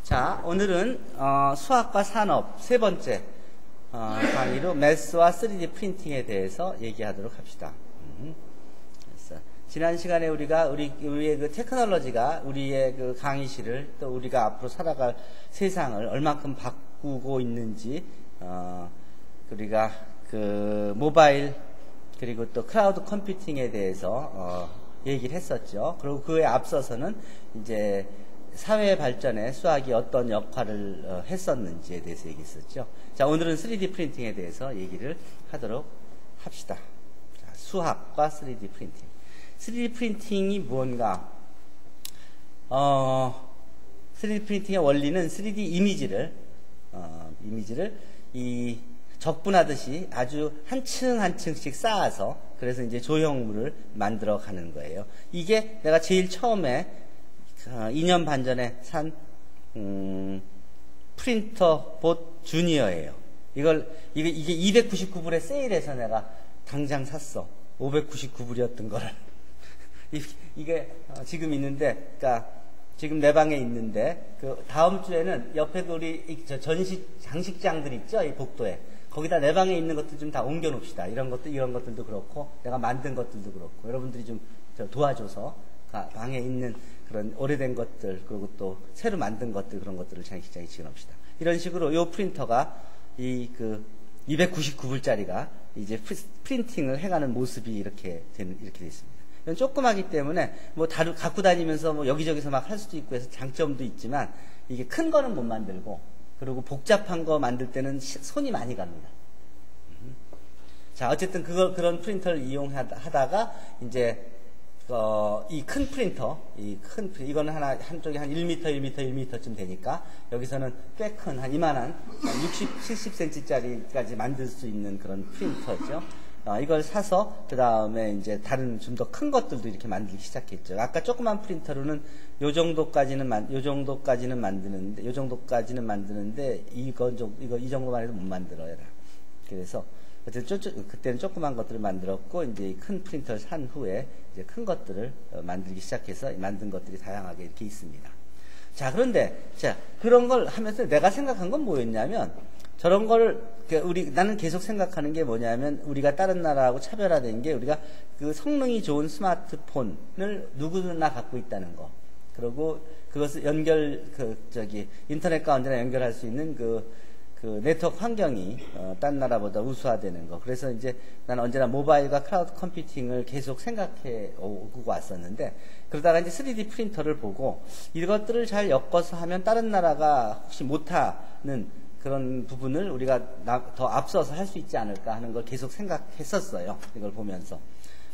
자, 오늘은 수학과 산업 세 번째 강의로 매스와 3D 프린팅에 대해서 얘기하도록 합시다. 그래서 지난 시간에 우리의 그 테크놀로지가 우리의 그 강의실을 또 우리가 앞으로 살아갈 세상을 얼마큼 바꾸고 있는지 우리가 그 모바일 그리고 또 클라우드 컴퓨팅에 대해서 얘기를 했었죠. 그리고 그에 앞서서는 이제 사회 발전에 수학이 어떤 역할을 했었는지에 대해서 얘기했었죠. 자, 오늘은 3D 프린팅에 대해서 얘기를 하도록 합시다. 자, 수학과 3D 프린팅. 3D 프린팅이 뭔가? 3D 프린팅의 원리는 3D 이미지를 이 적분하듯이 아주 한 층 한 층씩 쌓아서 그래서 이제 조형물을 만들어 가는 거예요. 이게 내가 제일 처음에 2년 반 전에 산 프린터 봇 주니어예요. 이게 299불에 세일해서 내가 당장 샀어. 599불이었던 거를. 이게 지금 있는데, 그러니까 지금 내 방에 있는데, 그 다음 주에는 옆에 우리 전시 장식장들 있죠, 이 복도에. 거기다 내 방에 있는 것들 좀 다 옮겨 놓읍시다. 이런 것들도 그렇고, 내가 만든 것들도 그렇고, 여러분들이 좀 도와줘서 방에 있는 그런 오래된 것들, 그리고 또 새로 만든 것들, 그런 것들을 장식장에 지어놓읍시다. 이런 식으로 이 프린터가 그 299불짜리가 이제 프린팅을 해가는 모습이 이렇게 돼 있습니다. 이건 조그마기 때문에 갖고 다니면서 여기저기서 막 할 수도 있고 해서 장점도 있지만 이게 큰 거는 못 만들고 그리고 복잡한 거 만들 때는 손이 많이 갑니다. 자, 어쨌든 그런 프린터를 이용하다가 이제 이 큰 프린터, 이거는 한쪽이 한 1m, 1m, 1m쯤 되니까, 여기서는 꽤 큰, 한 이만한, 60, 70cm짜리까지 만들 수 있는 그런 프린터죠. 이걸 사서, 그 다음에 이제 다른 좀 더 큰 것들도 이렇게 만들기 시작했죠. 아까 조그만 프린터로는 요 정도까지는 만드는데, 이 정도만 해도 못 만들어요. 그래서, 그때는 조그만 것들을 만들었고, 이제 큰 프린터를 산 후에 이제 큰 것들을 만들기 시작해서 만든 것들이 다양하게 이렇게 있습니다. 자, 그런데, 그런 걸 하면서 내가 생각한 건 뭐였냐면, 저런 걸, 나는 계속 생각하는 게 뭐냐면, 우리가 다른 나라하고 차별화된 게, 우리가 그 성능이 좋은 스마트폰을 누구나 갖고 있다는 거. 그리고 그것을 인터넷과 언제나 연결할 수 있는 그 네트워크 환경이 딴 나라보다 우수화되는 거. 그래서 이제 나는 언제나 모바일과 클라우드 컴퓨팅을 계속 생각해 오고 왔었는데, 그러다가 이제 3D 프린터를 보고 이것들을 잘 엮어서 하면 다른 나라가 혹시 못하는 그런 부분을 우리가 더 앞서서 할 수 있지 않을까 하는 걸 계속 생각했었어요. 이걸 보면서.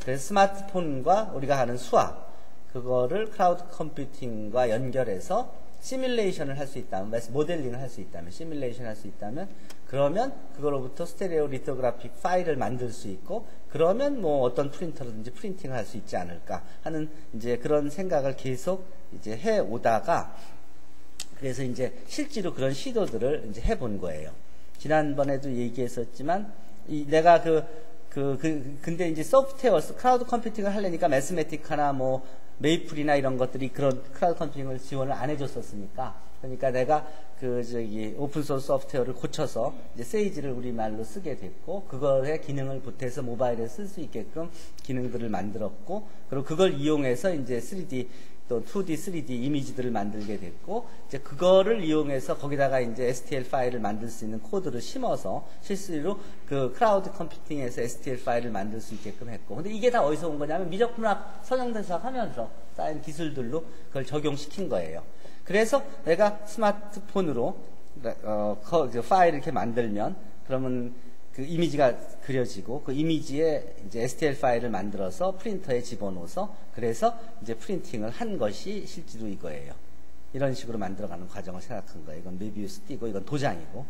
그래서 스마트폰과 우리가 하는 수학, 그거를 클라우드 컴퓨팅과 연결해서 시뮬레이션을 할 수 있다면, 모델링을 할 수 있다면, 시뮬레이션 할 수 있다면, 그러면 그거로부터 스테레오 리토그래픽 파일을 만들 수 있고, 그러면 어떤 프린터든지 프린팅을 할 수 있지 않을까 하는 이제 그런 생각을 계속 이제 해 오다가, 그래서 이제 실제로 그런 시도들을 이제 해본 거예요. 지난번에도 얘기했었지만, 내가 근데 이제 소프트웨어, 클라우드 컴퓨팅을 하려니까 매스매티카나 메이플이나 이런 것들이 그런 클라우드 컴퓨팅을 지원을 안 해줬었으니까, 그러니까 내가 오픈소스 소프트웨어를 고쳐서 이제 세이지를 우리말로 쓰게 됐고, 그거의 기능을 보태서 모바일에 쓸 수 있게끔 기능들을 만들었고, 그리고 그걸 이용해서 이제 3D 또 2D, 3D 이미지들을 만들게 됐고, 이제 그거를 이용해서 거기다가 이제 STL 파일을 만들 수 있는 코드를 심어서 실제로 그 클라우드 컴퓨팅에서 STL 파일을 만들 수 있게끔 했고, 근데 이게 다 어디서 온 거냐면 미적분학, 서정대 수학 하면서 쌓인 기술들로 그걸 적용시킨 거예요. 그래서 내가 스마트폰으로 파일을 이렇게 만들면, 그러면 그 이미지가 그려지고, 그 이미지에 이제 STL 파일을 만들어서 프린터에 집어넣어서, 그래서 이제 프린팅을 한 것이 실제로 이거예요. 이런 식으로 만들어가는 과정을 생각한 거예요. 이건 메비우스 띠고, 이건 도장이고.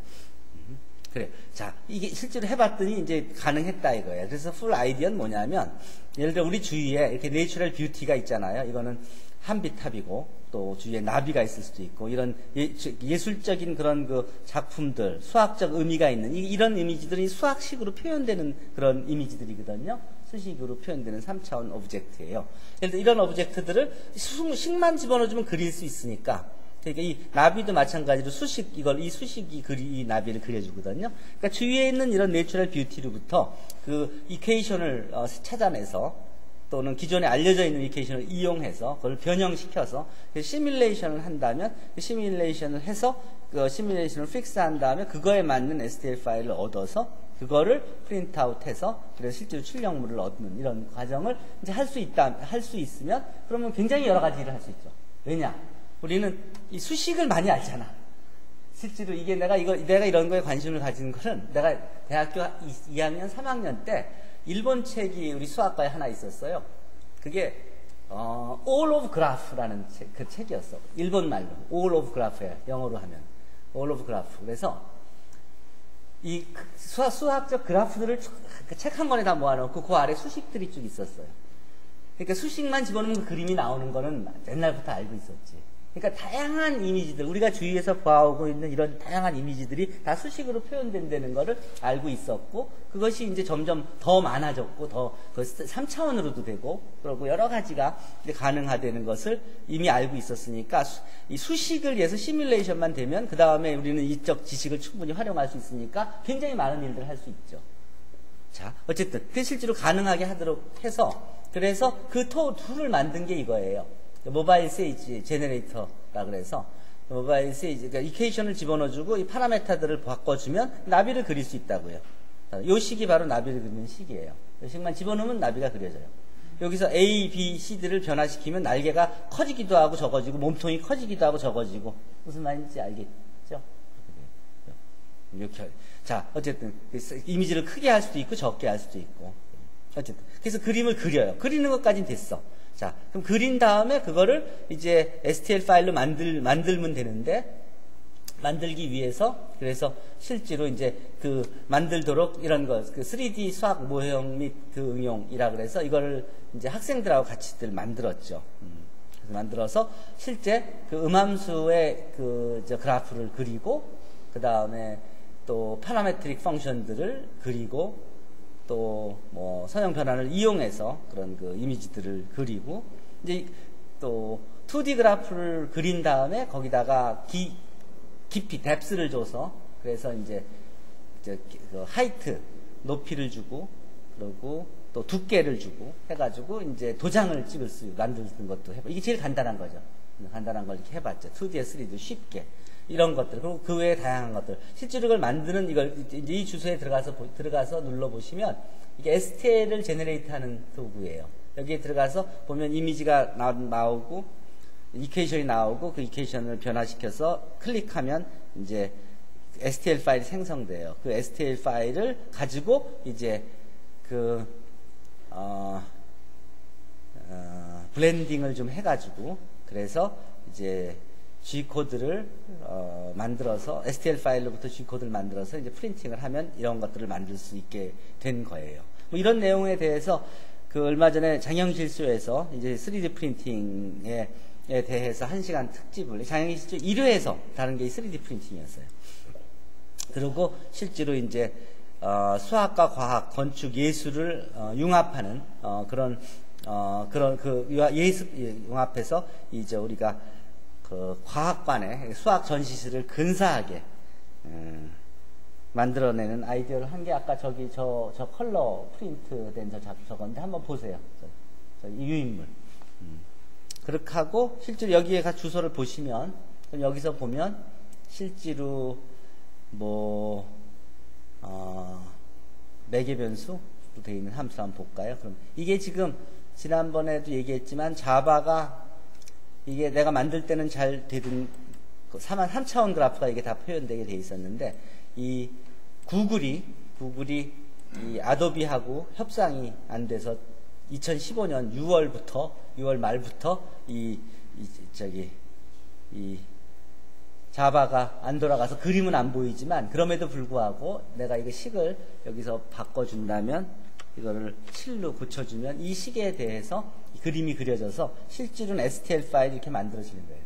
그래. 자, 이게 실제로 해봤더니 이제 가능했다 이거예요. 그래서 풀 아이디어는 뭐냐면, 예를 들어 우리 주위에 이렇게 내추럴 뷰티가 있잖아요. 이거는 한비탑이고, 또 주위에 나비가 있을 수도 있고, 이런 예술적인 그런 그 작품들, 수학적 의미가 있는 이런 이미지들이 수학식으로 표현되는 그런 이미지들이거든요. 수식으로 표현되는 3차원 오브젝트예요. 예를 들어 이런 오브젝트들을 수식만 집어넣어주면 그릴 수 있으니까, 그러니까 이 나비도 마찬가지로 수식, 이 수식이 이 나비를 그려주거든요. 그러니까 주위에 있는 이런 내추럴 뷰티로부터 그 이퀘이션을 찾아내서 또는 기존에 알려져 있는 이퀘이션을 이용해서 그걸 변형시켜서 시뮬레이션을 한다면 그 시뮬레이션을 해서 그 시뮬레이션을 픽스한 다음에 그거에 맞는 STL 파일을 얻어서 그거를 프린트아웃해서 그래서 실제로 출력물을 얻는 이런 과정을 이제 할 수 있으면 그러면 굉장히 여러 가지 일을 할 수 있죠. 왜냐? 우리는 이 수식을 많이 알잖아. 실제로 이게 내가 이런 거에 관심을 가진 거는 내가 대학교 2학년, 3학년 때 일본 책이 우리 수학과에 하나 있었어요. 그게 All of Graph라는 그 책이었어. 일본 말로 All of Graph예요. 영어로 하면 All of Graph. 그래서 이 수학적 그래프들을 책 한 권에 다 모아놓고 그 아래 수식들이 쭉 있었어요. 그러니까 수식만 집어넣으면 그 그림이 나오는 거는 옛날부터 알고 있었지. 그러니까 다양한 이미지들, 우리가 주위에서 봐오고 있는 이런 다양한 이미지들이 다 수식으로 표현된다는 거를 알고 있었고, 그것이 이제 점점 더 많아졌고, 더 3차원으로도 되고, 그리고 여러 가지가 이제 가능하다는 것을 이미 알고 있었으니까, 이 수식을 위해서 시뮬레이션만 되면, 그 다음에 우리는 이적 지식을 충분히 활용할 수 있으니까 굉장히 많은 일들을 할 수 있죠. 자, 어쨌든, 그 실제로 가능하게 하도록 해서, 그래서 그 툴을 만든 게 이거예요. 모바일 세이지 제너레이터라 그래서 모바일 세이지 그러니까 이퀘이션을 집어넣어주고 이 파라메타들을 바꿔주면 나비를 그릴 수 있다고요. 이 식이 바로 나비를 그리는 식이에요. 이 식만 집어넣으면 나비가 그려져요. 여기서 A, B, C들을 변화시키면 날개가 커지기도 하고 적어지고 몸통이 커지기도 하고 적어지고 무슨 말인지 알겠죠? 이렇게 자 어쨌든 이미지를 크게 할 수도 있고 적게 할 수도 있고 어쨌든 그래서 그림을 그려요. 그리는 것까지는 됐어. 자, 그럼 그린 다음에 그거를 이제 STL 파일로 만들면 되는데, 만들기 위해서, 그래서 실제로 이제 만들도록 이런 거, 3D 수학 모형 및 그 응용이라 그래서 이거를 이제 학생들하고 같이들 만들었죠. 그래서 만들어서 실제 그 음함수의 그래프를 그리고, 그 다음에 또 파라메트릭 펑션들을 그리고, 또 뭐 선형 변환을 이용해서 그런 그 이미지들을 그리고 이제 또 2D 그래프를 그린 다음에 거기다가 깊이 뎁스를 줘서 그래서 이제 그 하이트 높이를 주고 그리고 또 두께를 주고 해가지고 이제 도장을 만드는 것도 해봐. 이게 제일 간단한 거죠. 간단한 걸 이렇게 해봤죠. 2D에 3D도 쉽게. 이런 것들, 그리고 그 외에 다양한 것들. 실제로 이걸 만드는 이제 이 주소에 들어가서 눌러보시면, 이게 STL을 제너레이트 하는 도구예요. 여기에 들어가서 보면 이미지가 나오고, 이퀘이션이 나오고, 그 이퀘이션을 변화시켜서 클릭하면, 이제 STL 파일이 생성돼요. 그 STL 파일을 가지고, 이제 블렌딩을 좀 해가지고, 그래서 이제 G코드를 만들어서 STL 파일로부터 G코드를 만들어서 이제 프린팅을 하면 이런 것들을 만들 수 있게 된 거예요. 뭐 이런 내용에 대해서 얼마 전에 장영실소에서 이제 3D 프린팅에 대해서 1시간 특집을 장영실소 1회에서 다른 게 3D 프린팅이었어요. 그리고 실제로 이제 수학과 과학, 건축, 예술을 융합하는 그런 융합해서 이제 우리가 과학관의 수학 전시실을 근사하게 만들어내는 아이디어를 한 게 아까 저 컬러 프린트된 저건데 한번 보세요. 이 유인물. 그렇게 하고 실제로 여기에 주소를 보시면 여기서 보면 실제로 매개변수로 되어 있는 함수 한번 볼까요? 그럼 이게 지금 지난번에도 얘기했지만 자바가 이게 내가 만들 때는 잘 되던 3차원 그래프가 이게 다 표현되게 돼 있었는데 이 구글이 이 아도비하고 협상이 안 돼서 2015년 6월 말부터 이 자바가 안 돌아가서 그림은 안 보이지만 그럼에도 불구하고 내가 이거 식을 여기서 바꿔준다면 이거를 7로 고쳐주면 이 식에 대해서 그림이 그려져서 실제로는 STL 파일이 이렇게 만들어지는 거예요.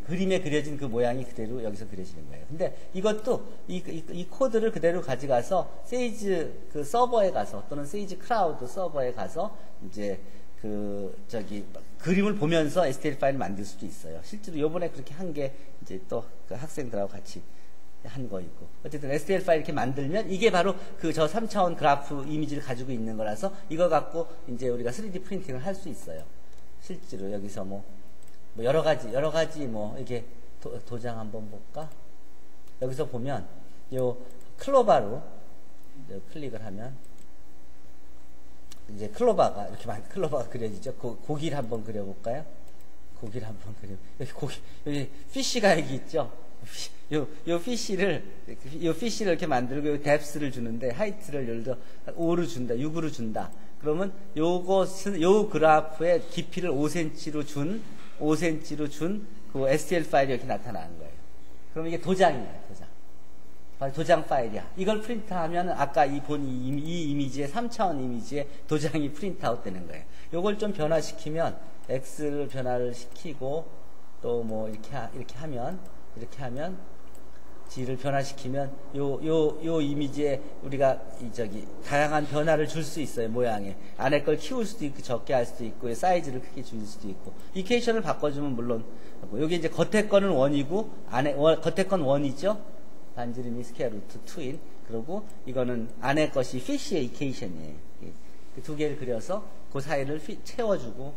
그림에 그려진 그 모양이 그대로 여기서 그려지는 거예요. 근데 이것도 이 코드를 그대로 가져가서 세이지 그 서버에 가서 또는 세이지 클라우드 서버에 가서 이제 그림을 보면서 STL 파일을 만들 수도 있어요. 실제로 요번에 그렇게 한 게 이제 또 그 학생들하고 같이 한 거 있고. 어쨌든 STL 파일 이렇게 만들면 이게 바로 그 저 3차원 그래프 이미지를 가지고 있는 거라서 이거 갖고 이제 우리가 3D 프린팅을 할 수 있어요. 실제로 여기서 뭐 여러 가지 뭐 이렇게 도장 한번 볼까? 여기서 보면 요 클로바로 클릭을 하면 이제 클로바가 이렇게 클로바가 그려지죠. 고기를 한번 그려볼까요? 고기를 한번 여기 피쉬가 여기 있죠. 요 피쉬를 이렇게 만들고 요 뎁스를 주는데 하이트를 예를 들어 5로 준다, 6으로 준다. 그러면 요 그래프의 깊이를 5cm로 준 그 STL 파일이 이렇게 나타나는 거예요. 그럼 이게 도장이에요, 도장. 도장 파일이야. 이걸 프린트하면 아까 이 이미지의 3차원 이미지의 도장이 프린트아웃 되는 거예요. 요걸 좀 변화시키면 X를 변화를 시키고 또 뭐 이렇게 하면 G를 변화시키면 요 이미지에 우리가 다양한 변화를 줄 수 있어요. 모양에 안에 걸 키울 수도 있고 적게 할 수도 있고 사이즈를 크게 줄 수도 있고 이케이션을 바꿔주면 물론 여기 이제 겉에 거는 1이고 겉에 건 1이죠. 반지름이 스퀘어 루트 2인 그리고 이거는 안에 것이 피쉬의 이케이션이에요. 그 두 개를 그려서 그 사이를 채워주고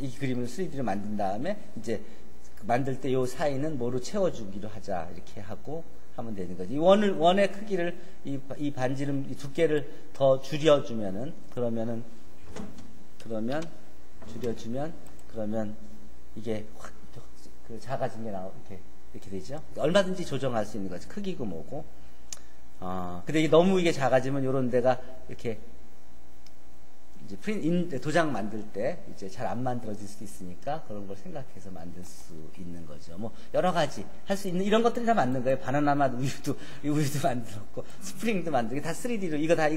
이 그림을 3D로 만든 다음에 이제 만들 때 요 사이는 뭐로 채워주기로 하자 이렇게 하고 하면 되는 거지. 이 원의 크기를 이 반지름 이 두께를 더 줄여주면은 그러면 이게 확 작아진 게 이렇게 되죠. 얼마든지 조정할 수 있는 거죠. 크기고 뭐고. 근데 너무 이게 작아지면 요런 데가 이렇게 이제 도장 만들 때 이제 잘 안 만들어질 수도 있으니까 그런 걸 생각해서 만들 수 있는 거죠. 뭐 여러 가지 할 수 있는 이런 것들이 다 만든 거예요. 바나나 맛 우유도 만들었고 스프링도 만들고 다 3D로 이거 다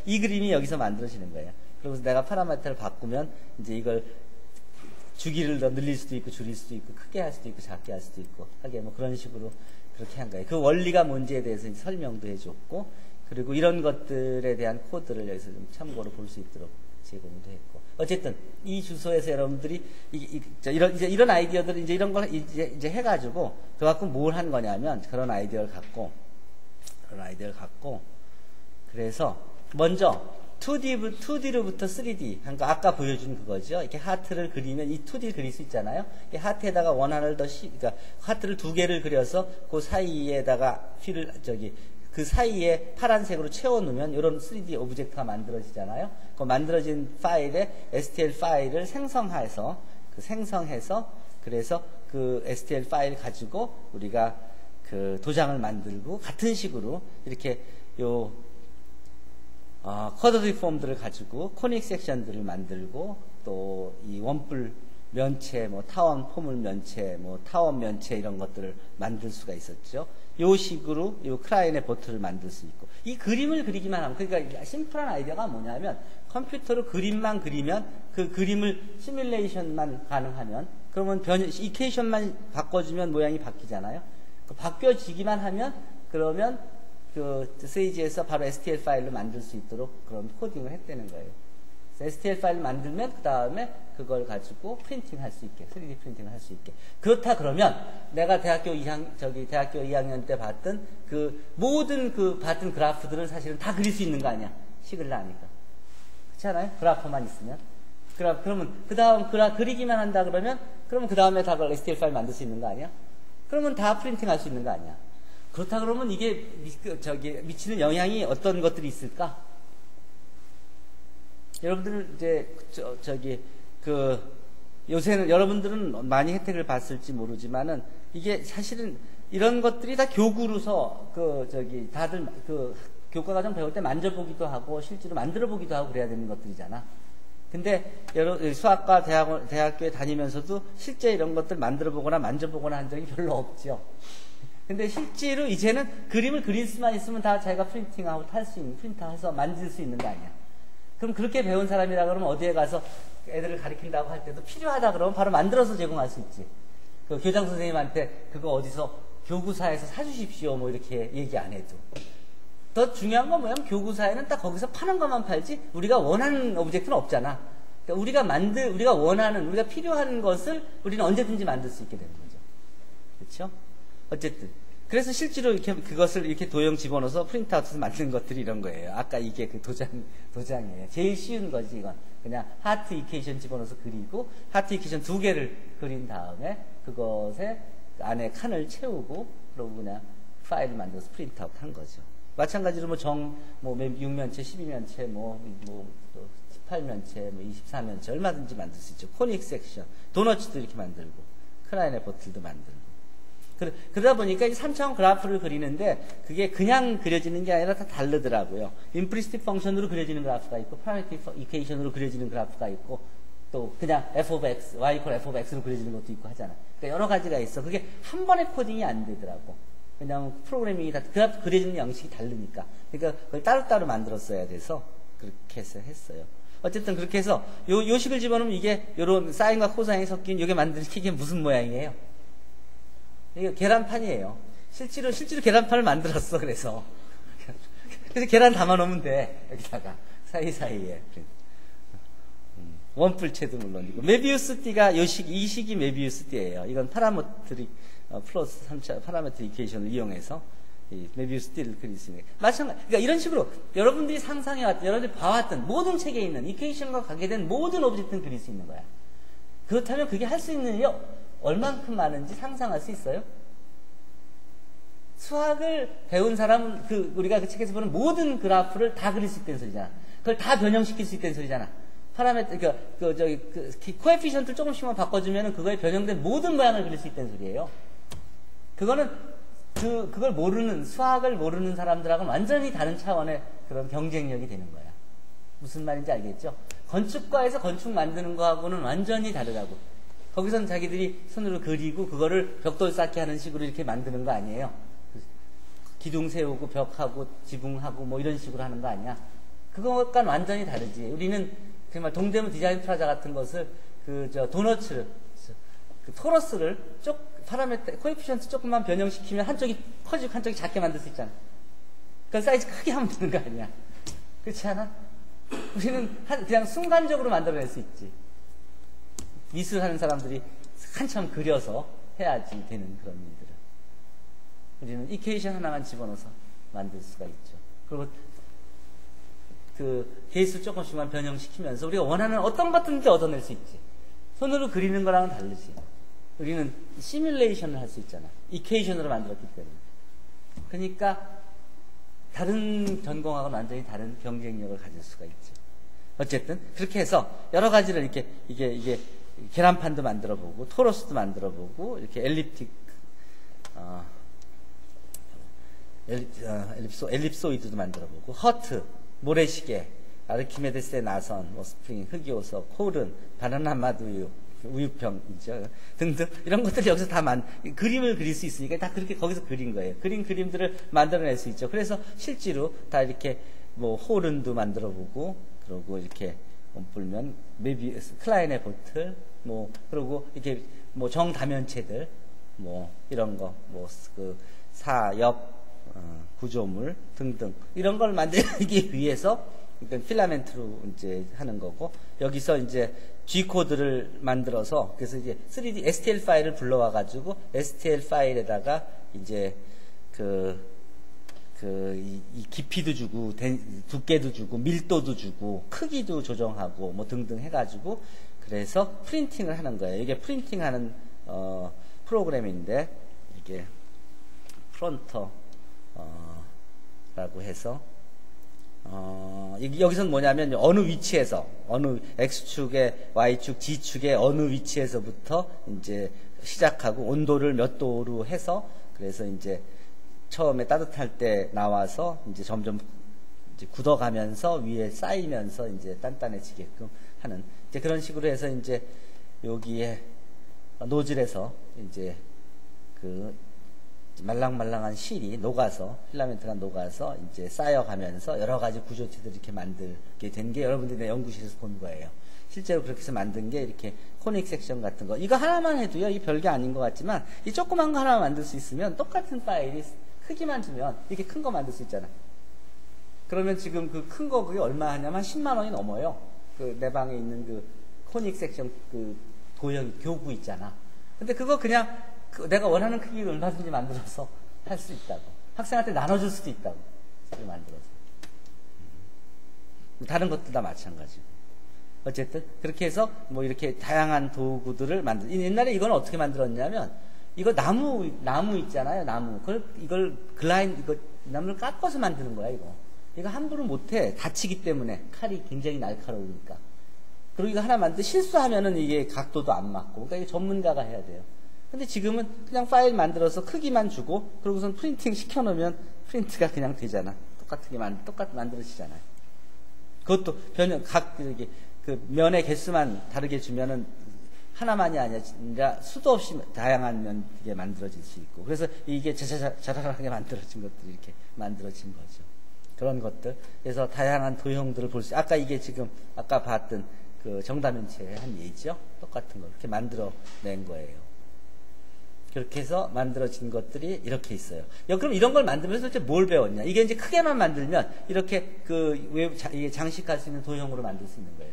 이 그림이 여기서 만들어지는 거예요. 그래서 내가 파라미터를 바꾸면 이제 이걸 주기를 더 늘릴 수도 있고 줄일 수도 있고 크게 할 수도 있고 작게 할 수도 있고 하게 뭐 그런 식으로 그렇게 한 거예요. 그 원리가 뭔지에 대해서 이제 설명도 해줬고 그리고 이런 것들에 대한 코드를 여기서 좀 참고로 볼 수 있도록 제공도 했고 어쨌든 이 주소에서 여러분들이 이런 아이디어들을 이제 이런 걸 이제 해가지고 그 갖고 뭘 한 거냐면 그런 아이디어를 갖고 그래서 먼저 2D로부터 3D 한 거 아까 보여준 그거죠. 이렇게 하트를 그리면 이 2D를 그릴 수 있잖아요. 이 하트에다가 원 하나를 그러니까 하트를 두 개를 그려서 그 사이에다가 그 사이에 파란색으로 채워놓으면 이런 3D 오브젝트가 만들어지잖아요. 그 만들어진 파일에 STL 파일을 생성해서 그래서 그 STL 파일 가지고 우리가 그 도장을 만들고 같은 식으로 이렇게 쿼드 리폼들을 가지고 코닉 섹션들을 만들고 또 이 원뿔 면체, 타원 포물 면체, 타원 면체 이런 것들을 만들 수가 있었죠. 요 식으로 요 크라인의 보트를 만들 수 있고 이 그림을 그리기만 하면 그러니까 심플한 아이디어가 뭐냐면 컴퓨터로 그림만 그리면 그 그림을 시뮬레이션만 가능하면 그러면 이케이션만 바꿔주면 모양이 바뀌잖아요. 바뀌어지기만 하면 그러면 그 세이지에서 바로 STL 파일로 만들 수 있도록 그런 코딩을 했다는 거예요. STL 파일을 만들면 그 다음에 그걸 가지고 프린팅 할 수 있게 3D 프린팅을 할 수 있게 그렇다 그러면 내가 대학교 2학년 때 봤던 그 모든 그 봤던 그래프들은 사실은 다 그릴 수 있는 거 아니야 식을 나니까 그렇지 않아요? 그래프만 있으면 그러면 그 다음 그리기만 한다 그러면 그 다음에 다 STL 파일 만들 수 있는 거 아니야? 그러면 다 프린팅 할 수 있는 거 아니야? 그렇다 그러면 이게 미치는 영향이 어떤 것들이 있을까? 여러분들 이제 요새는 여러분들은 많이 혜택을 봤을지 모르지만은 이게 사실은 이런 것들이 다 교구로서 다들 교과과정 배울 때 만져보기도 하고 실제로 만들어보기도 하고 그래야 되는 것들이잖아. 근데 수학과 대학교에 다니면서도 실제 이런 것들 만들어보거나 만져보거나 한 적이 별로 없죠. 근데 실제로 이제는 그림을 그릴 수만 있으면 다 자기가 프린팅아웃 할 수 있는, 프린트해서 만질 수 있는 거 아니야. 그럼 그렇게 배운 사람이라 그러면 어디에 가서 애들을 가르친다고 할 때도 필요하다 그러면 바로 만들어서 제공할 수 있지. 그 교장 선생님한테 그거 어디서 교구사에서 사주십시오 뭐 이렇게 얘기 안 해도. 더 중요한 건 뭐냐면 교구사에는 딱 거기서 파는 것만 팔지 우리가 원하는 오브젝트는 없잖아. 그러니까 우리가 원하는, 우리가 필요한 것을 우리는 언제든지 만들 수 있게 되는 거죠. 그렇죠? 어쨌든. 그래서 실제로 이렇게 그것을 이렇게 도형 집어넣어서 프린트아웃해서 만든 것들이 이런 거예요. 아까 이게 그 도장이에요. 제일 쉬운 거지, 이건. 그냥 하트 이퀘이션 집어넣어서 그리고, 하트 이퀘이션 2개를 그린 다음에, 그것에 안에 칸을 채우고, 그러고 그냥 파일을 만들어서 프린트아웃 한 거죠. 마찬가지로 뭐 6면체, 12면체, 또 18면체, 24면체, 얼마든지 만들 수 있죠. 코닉 섹션, 도너츠도 이렇게 만들고, 클라이네 보틀도 만들고. 그러다 보니까 이 3차원 그래프를 그리는데 그게 그냥 그려지는 게 아니라 다 다르더라고요. 임플리시틱 펑션으로 그려지는 그래프가 있고, 파라메트릭 이퀘이션으로 그려지는 그래프가 있고, 또 그냥 f of x, y equal f of x로 그려지는 것도 있고 하잖아. 그러니까 여러 가지가 있어. 그게 한 번에 코딩이 안 되더라고. 왜냐하면 프로그래밍이 다 그래프 그려지는 양식이 다르니까. 그러니까 그걸 따로따로 만들었어야 돼서 그렇게 해서 했어요. 어쨌든 그렇게 해서 요 식을 집어넣으면 이게 요런 사인과 코사인이 섞인 요게 만드는 게 무슨 모양이에요? 이게 계란판이에요. 실제로 계란판을 만들었어. 그래서 계란 담아놓으면 돼. 여기다가 사이사이에 원뿔체도 물론이고. 메비우스 띠가 이 식이 메비우스 띠예요. 이건 파라메트릭 플러스 3차 파라메트릭 이퀘이션을 이용해서 이 메비우스 띠를 그릴 수 있는. 마찬가지. 그러니까 이런 식으로 여러분들이 상상해왔던, 여러분들이 봐왔던 모든 책에 있는 이퀘이션과 관계된 모든 오브젝트는 그릴 수 있는 거야. 그렇다면 그게 할 수 있는 게 얼만큼 많은지 상상할 수 있어요? 수학을 배운 사람은 우리가 그 책에서 보는 모든 그래프를 다 그릴 수 있다는 소리잖아. 그걸 다 변형시킬 수 있다는 소리잖아. 코에피션트를 조금씩만 바꿔주면 그거에 변형된 모든 모양을 그릴 수 있다는 소리예요. 그거는 그걸 모르는, 수학을 모르는 사람들하고는 완전히 다른 차원의 그런 경쟁력이 되는 거야. 무슨 말인지 알겠죠? 건축과에서 건축 만드는 거하고는 완전히 다르다고. 거기선 자기들이 손으로 그리고 그거를 벽돌 쌓기 하는 식으로 이렇게 만드는 거 아니에요. 기둥 세우고 벽하고 지붕하고 뭐 이런 식으로 하는 거 아니야. 그것과는 완전히 다르지. 우리는 정말 동대문 디자인 프라자 같은 것을 도너츠, 토러스를 파라메트, 코에피션트 조금만 변형시키면 한쪽이 커지고 한쪽이 작게 만들 수 있잖아. 그건 사이즈 크게 하면 되는 거 아니야. 그렇지 않아? 우리는 그냥 순간적으로 만들어낼 수 있지. 미술하는 사람들이 한참 그려서 해야지 되는 그런 일들을. 우리는 이퀘이션 하나만 집어넣어서 만들 수가 있죠. 그리고 개수 조금씩만 변형시키면서 우리가 원하는 어떤 것든지 얻어낼 수 있지. 손으로 그리는 거랑은 다르지. 우리는 시뮬레이션을 할 수 있잖아. 이퀘이션으로 만들었기 때문에. 그러니까 다른 전공하고는 완전히 다른 경쟁력을 가질 수가 있죠. 어쨌든 그렇게 해서 여러 가지를 이게 계란판도 만들어보고 토러스도 만들어보고 이렇게 엘립소이드도 만들어보고 허트, 모래시계, 아르키메데스의 나선, 스프링, 흑요석, 콜은, 바나나 맛 우유, 우유병이죠. 등등 이런 것들 여기서 다 그림을 그릴 수 있으니까 다 그렇게 거기서 그린 거예요. 그림들을 만들어낼 수 있죠. 그래서 실제로 다 이렇게 호른도 만들어보고 그러고 이렇게 불면 클라이네 보틀 그리고 이렇게 정다면체들 이런 거 사엽 구조물 등등 이런 걸 만들기 위해서 그러니까 필라멘트로 이제 하는 거고 여기서 이제 G 코드를 만들어서 그래서 이제 3D STL 파일을 불러와 가지고 STL 파일에다가 이제 이 깊이도 주고 두께도 주고 밀도도 주고 크기도 조정하고 등등 해가지고 그래서 프린팅을 하는 거예요. 이게 프린팅하는 프로그램인데 이게 프론터라고 해서 여기서는 뭐냐면 어느 위치에서 어느 X축에 Y축 G축의 어느 위치에서부터 이제 시작하고 온도를 몇 도로 해서 그래서 이제 처음에 따뜻할 때 나와서 이제 점점 이제 굳어가면서 위에 쌓이면서 이제 단단해지게끔 하는 이제 그런 식으로 해서 이제 여기에 노즐에서 이제 말랑말랑한 실이 녹아서 필라멘트가 녹아서 이제 쌓여가면서 여러 가지 구조체들 이렇게 만들게 된 게 여러분들이 연구실에서 본 거예요. 실제로 그렇게 해서 만든 게 이렇게 코닉 섹션 같은 거 이거 하나만 해도요 이 별게 아닌 것 같지만 이 조그만 거 하나 만들 수 있으면 똑같은 파일이 크기만 주면 이렇게 큰 거 만들 수 있잖아. 그러면 지금 그 큰 거 그게 얼마 하냐면 10만 원이 넘어요. 그 내 방에 있는 그 코닉 섹션 그 도형 교구 있잖아. 근데 그거 그냥 내가 원하는 크기로 얼마든지 만들어서 할 수 있다고. 학생한테 나눠줄 수도 있다고. 만들어서. 다른 것도 다 마찬가지고. 어쨌든 그렇게 해서 뭐 이렇게 다양한 도구들을 옛날에 이건 어떻게 만들었냐면 이거 나무 있잖아요. 나무. 이걸 나무를 깎아서 만드는 거야, 이거. 이거 함부로 못해. 다치기 때문에. 칼이 굉장히 날카로우니까. 그리고 이거 하나 실수하면은 이게 각도도 안 맞고. 그러니까 이게 전문가가 해야 돼요. 근데 지금은 그냥 파일 만들어서 크기만 주고, 그러고선 프린팅 시켜놓으면 프린트가 그냥 되잖아. 똑같이 만들어지잖아요. 그것도 그 면의 개수만 다르게 주면은 하나만이 아니라 수도 없이 다양한 면이 만들어질 수 있고. 그래서 이게 자잘하게 만들어진 것들이 이렇게 만들어진 거죠. 그런 것들. 그래서 다양한 도형들을 볼 수, 아까 봤던 그 정다면체의 한 예죠. 똑같은 걸 이렇게 만들어낸 거예요. 그렇게 해서 만들어진 것들이 이렇게 있어요. 그럼 이런 걸 만들면서 이제 뭘 배웠냐? 이게 이제 크게만 만들면 이렇게 이게 장식할 수 있는 도형으로 만들 수 있는 거예요.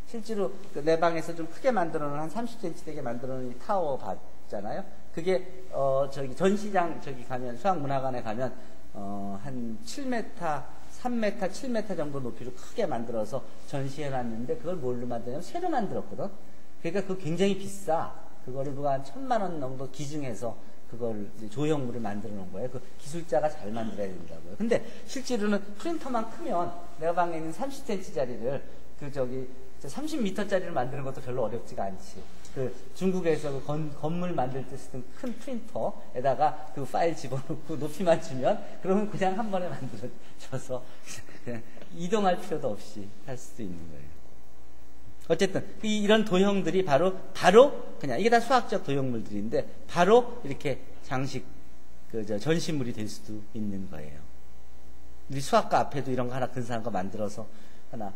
실제로 내 방에서 좀 크게 만들어놓은 한 30cm 되게 만들어놓은 이 타워 봤잖아요. 그게 전시장 가면 수학문화관에 가면 한 7m, 3m, 7m 정도 높이로 크게 만들어서 전시해놨는데 그걸 뭘로 만드냐면 쇠로 만들었거든. 그러니까 그거 굉장히 비싸. 그거를 누가 한 1,000만 원 정도 기증해서 그걸 조형물을 만들어 놓은 거예요. 그 기술자가 잘 만들어야 된다고요. 근데 실제로는 프린터만 크면 내가 방에 있는 30cm짜리를 30m짜리를 만드는 것도 별로 어렵지가 않지. 중국에서 건물 만들 때 쓰던 큰 프린터에다가 그 파일 집어넣고 높이만 주면 그러면 그냥 한 번에 만들어져서 그냥 이동할 필요도 없이 할 수도 있는 거예요. 어쨌든 이런 도형들이 바로 그냥 이게 다 수학적 도형물들인데 바로 이렇게 장식 전시물이 될 수도 있는 거예요. 우리 수학과 앞에도 이런 거 하나 근사한 거 만들어서 하나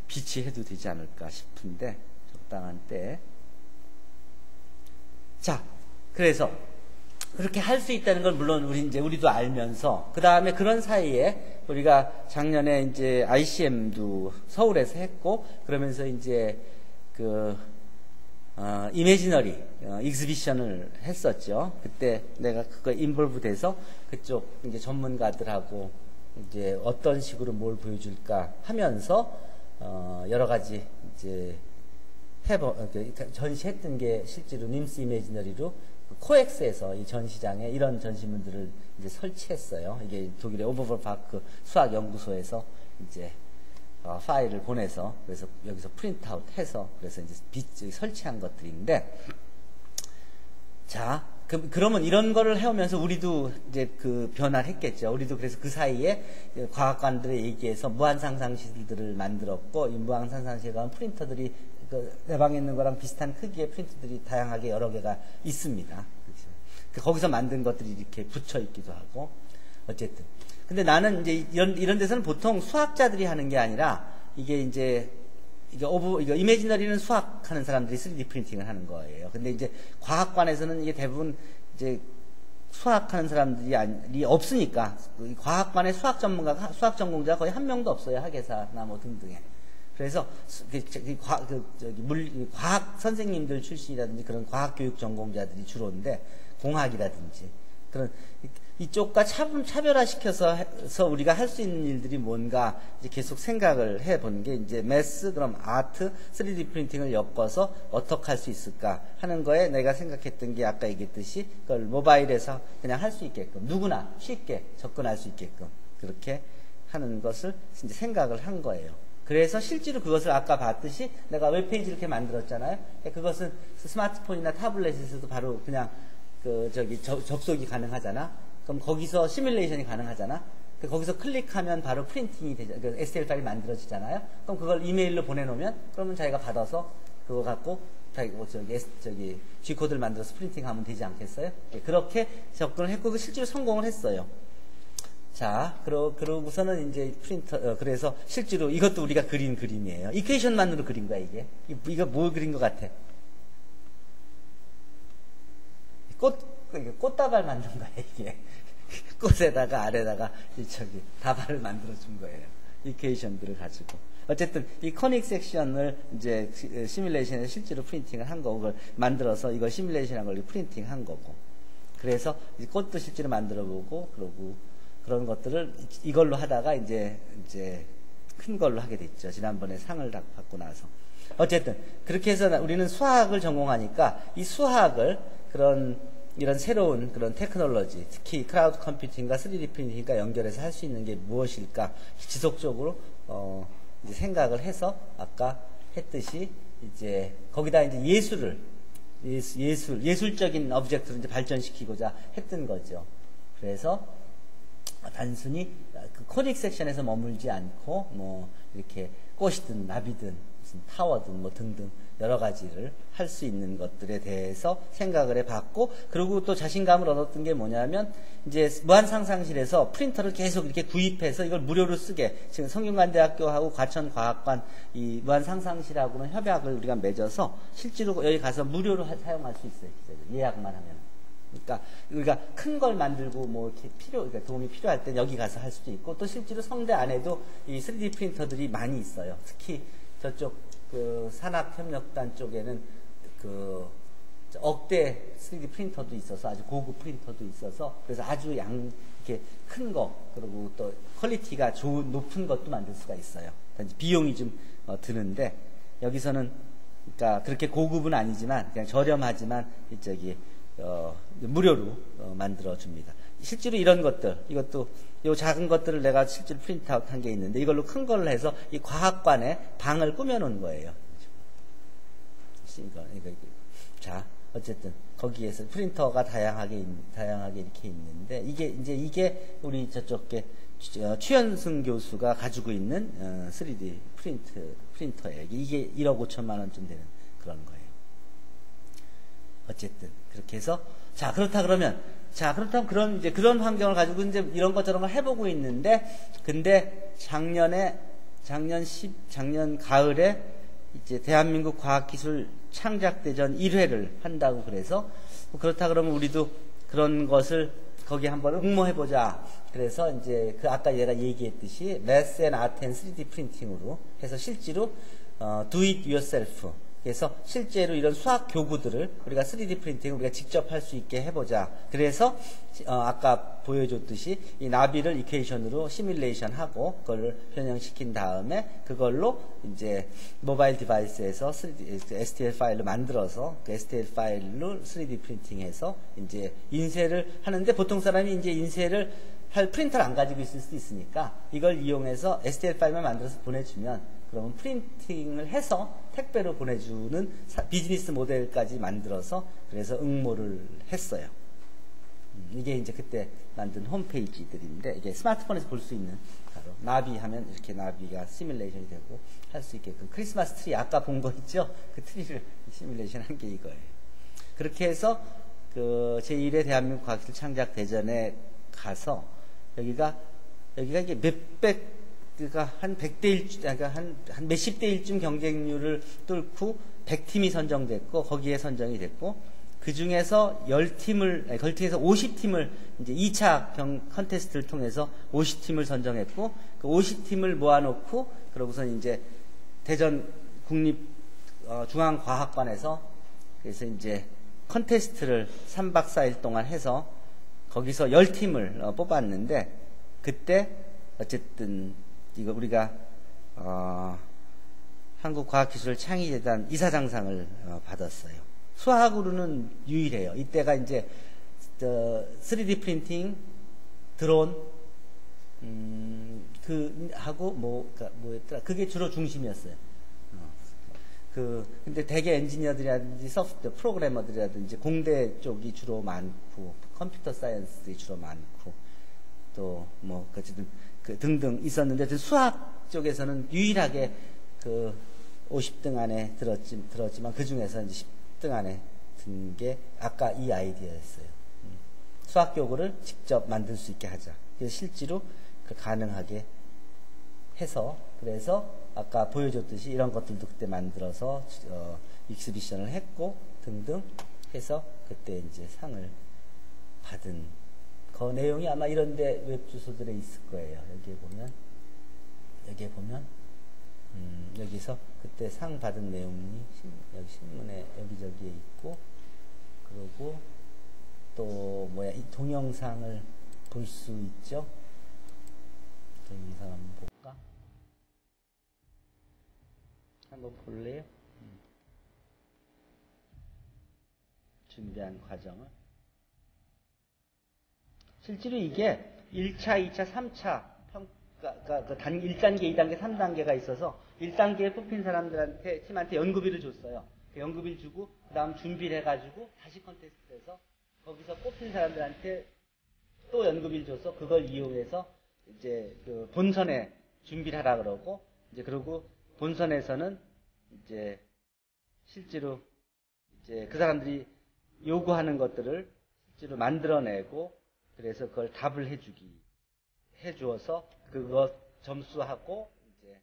비치해도 되지 않을까 싶은데 적당한 때. 자, 그래서 그렇게 할 수 있다는 걸 물론 우리도 알면서 그 다음에 그런 사이에 우리가 작년에 이제 ICM도 서울에서 했고 그러면서 이제 이미지너리 익스비션을 했었죠. 그때 내가 그거 인볼브 돼서 그쪽 이제 전문가들하고 이제 어떤 식으로 뭘 보여줄까 하면서 여러 가지 이제 전시했던 게 실제로 님스 이미지너리로 코엑스에서 이 전시장에 이런 전시물들을 이제 설치했어요. 이게 독일의 오버볼파크 수학연구소에서 이제 파일을 보내서 그래서 여기서 프린트아웃 해서 그래서 이제 설치한 것들인데, 자, 그러면 이런 거를 해오면서 우리도 이제 변화를 했겠죠. 우리도 그래서 그 사이에 과학관들의 얘기에서 무한상상실들을 만들었고, 이 무한상상실에 가면 프린터들이 내 방에 있는 거랑 비슷한 크기의 프린터들이 다양하게 여러 개가 있습니다. 거기서 만든 것들이 이렇게 붙여 있기도 하고, 어쨌든. 근데 나는 이제 이런 데서는 보통 수학자들이 하는 게 아니라, 이게 이미지너리는 수학하는 사람들이 3D 프린팅을 하는 거예요. 근데 이제 과학관에서는 이게 대부분 이제 수학하는 사람들이 없으니까, 과학관에 수학 전공자가 거의 한 명도 없어요. 학예사나 뭐 등등에. 그래서 과학 선생님들 출신이라든지 그런 과학교육 전공자들이 주로인데, 공학이라든지 그런 이쪽과 차별화시켜서 우리가 할 수 있는 일들이 뭔가 이제 계속 생각을 해본 게 이제 매스, 그럼 아트, 3D 프린팅을 엮어서 어떻게 할 수 있을까 하는 거에 내가 생각했던 게 아까 얘기했듯이 그걸 모바일에서 그냥 할 수 있게끔 누구나 쉽게 접근할 수 있게끔 그렇게 하는 것을 이제 생각을 한 거예요. 그래서 실제로 그것을 아까 봤듯이 내가 웹페이지 이렇게 만들었잖아요. 그것은 스마트폰이나 타블렛에서도 바로 그냥 접속이 가능하잖아. 그럼 거기서 시뮬레이션이 가능하잖아. 거기서 클릭하면 바로 프린팅이 되잖아. STL 파일이 만들어지잖아요. 그럼 그걸 이메일로 보내놓으면 그러면 자기가 받아서 그거 갖고 G코드를 만들어서 프린팅하면 되지 않겠어요? 그렇게 접근을 했고 실제로 성공을 했어요. 자, 그러고서는 이제 그래서 실제로 이것도 우리가 그린 그림이에요. 이퀘이션만으로 그린 거야, 이게. 이거 뭘 그린 것 같아? 꽃다발 만든 거야, 이게. 꽃에다가 아래다가 다발을 만들어 준 거예요. 이퀘이션들을 가지고. 어쨌든 이 코닉 섹션을 이제 시뮬레이션에 실제로 프린팅을 한 거고, 그걸 만들어서 이걸 시뮬레이션한 걸 프린팅 한 거고. 그래서 꽃도 실제로 만들어 보고, 그러고 그런 것들을 이걸로 하다가 이제 큰 걸로 하게 됐죠. 지난번에 상을 다 받고 나서. 어쨌든 그렇게 해서 우리는 수학을 전공하니까 이 수학을 이런 새로운 그런 테크놀로지, 특히 클라우드 컴퓨팅과 3D 프린팅과 연결해서 할 수 있는 게 무엇일까 지속적으로 이제 생각을 해서 아까 했듯이 이제 거기다 이제 예술적인 오브젝트를 이제 발전시키고자 했던 거죠. 그래서 단순히 그 코닉 섹션에서 머물지 않고 뭐 이렇게 꽃이든 나비든 무슨 타워든 뭐 등등 여러 가지를 할 수 있는 것들에 대해서 생각을 해봤고, 그리고 또 자신감을 얻었던 게 뭐냐면 이제 무한상상실에서 프린터를 계속 이렇게 구입해서 이걸 무료로 쓰게, 지금 성균관대학교하고 과천과학관 이 무한상상실하고는 협약을 우리가 맺어서 실제로 여기 가서 무료로 사용할 수 있어요. 예약만 하면. 그러니까 우리가 큰 걸 만들고 뭐 이렇게 그러니까 도움이 필요할 때 여기 가서 할 수도 있고, 또 실제로 성대 안에도 이 3D 프린터들이 많이 있어요. 특히 저쪽 그 산학협력단 쪽에는 그 억대 3D 프린터도 있어서, 아주 고급 프린터도 있어서, 그래서 아주 이렇게 큰 거, 그리고 또 퀄리티가 높은 것도 만들 수가 있어요. 단지 비용이 좀 드는데, 여기서는 그러니까 그렇게 고급은 아니지만 그냥 저렴하지만 무료로 만들어 줍니다. 실제로 이런 것들, 이것도 요 작은 것들을 내가 실제로 프린트아웃 한 게 있는데, 이걸로 큰 걸로 해서 이 과학관에 방을 꾸며 놓은 거예요. 자, 어쨌든 거기에서 프린터가 다양하게 이렇게 있는데, 이게 우리 저쪽에 추현승 교수가 가지고 있는 3D 프린터예요. 이게 1억 5천만 원쯤 되는 그런 거예요. 어쨌든 그렇게 해서, 그렇다면 그런 환경을 가지고 이제 이런 것 저런 걸 해보고 있는데, 근데 작년 가을에 이제 대한민국 과학기술 창작대전 1회를 한다고, 그래서 그렇다 그러면 우리도 그런 것을 거기에 한번 응모해보자. 그래서 이제 아까 얘가 얘기했듯이 Math and Art and 3D 프린팅으로 해서 실제로 do it yourself, 그래서 실제로 이런 수학 교구들을 우리가 3D 프린팅을 우리가 직접 할 수 있게 해보자. 그래서 아까 보여줬듯이 이 나비를 이퀘이션으로 시뮬레이션하고 그걸 변형시킨 다음에 그걸로 이제 모바일 디바이스에서 STL 파일로 만들어서 그 STL 파일로 3D 프린팅해서 이제 인쇄를 하는데, 보통 사람이 이제 인쇄를 할 프린터를 안 가지고 있을 수도 있으니까 이걸 이용해서 STL 파일만 만들어서 보내주면, 그러면 프린팅을 해서 택배로 보내주는 비즈니스 모델까지 만들어서 그래서 응모를 했어요. 이게 이제 그때 만든 홈페이지들인데, 이게 스마트폰에서 볼 수 있는, 바로 나비 하면 이렇게 나비가 시뮬레이션이 되고 할 수 있게끔, 크리스마스 트리 아까 본 거 있죠? 그 트리를 시뮬레이션 한 게 이거예요. 그렇게 해서 그 제1회 대한민국 과학기술 창작대전에 가서 여기가 이게 그러니까 한 100대 1, 그러니까 한 몇십 대 1쯤 경쟁률을 뚫고 100팀이 선정됐고, 거기에 선정이 됐고, 그 중에서 10팀에서 50팀을 이제 2차 컨테스트를 통해서 50팀을 선정했고, 그 50팀을 모아놓고, 그러고서 이제 대전 국립중앙과학관에서 그래서 이제 컨테스트를 3박 4일 동안 해서 거기서 10팀을 뽑았는데, 그때 어쨌든 이거 우리가 한국과학기술창의재단 이사장상을 받았어요. 수학으로는 유일해요. 이때가 이제 3D 프린팅, 드론, 하고 뭐였더라? 그게 주로 중심이었어요. 근데 대개 엔지니어들이라든지 소프트웨어 프로그래머들이라든지 공대 쪽이 주로 많고, 컴퓨터 사이언스들이 주로 많고, 또 뭐 어쨌든 등등 있었는데, 수학 쪽에서는 유일하게 그 50등 안에 들었지만 그 중에서 이제 10등 안에 든 게 아까 이 아이디어였어요. 수학 교구를 직접 만들 수 있게 하자. 그래서 실제로 가능하게 해서, 그래서 아까 보여줬듯이 이런 것들도 그때 만들어서 익스비션을 했고 등등 해서 그때 이제 상을 받은 그 내용이 아마 이런데 웹 주소들에 있을 거예요. 여기에 보면 여기에 보면 여기서 그때 상 받은 내용이 여기 신문에 여기저기에 있고, 그리고 또 이 동영상을 볼 수 있죠. 동영상 한번 볼까? 한번 볼래요? 준비한 과정을. 실제로 이게 1차, 2차, 3차 평가가 1단계, 2단계, 3단계가 있어서 1단계에 뽑힌 사람들한테 팀한테 연구비를 줬어요. 그 연구비를 주고 그 다음 준비를 해가지고 다시 컨테스트를 해서 거기서 뽑힌 사람들한테 또 연구비를 줘서 그걸 이용해서 이제 그 본선에 준비를 하라 그러고, 이제 그리고 본선에서는 이제 실제로 이제 그 사람들이 요구하는 것들을 실제로 만들어내고, 그래서 그걸 답을 해주어서 그것 점수하고 이제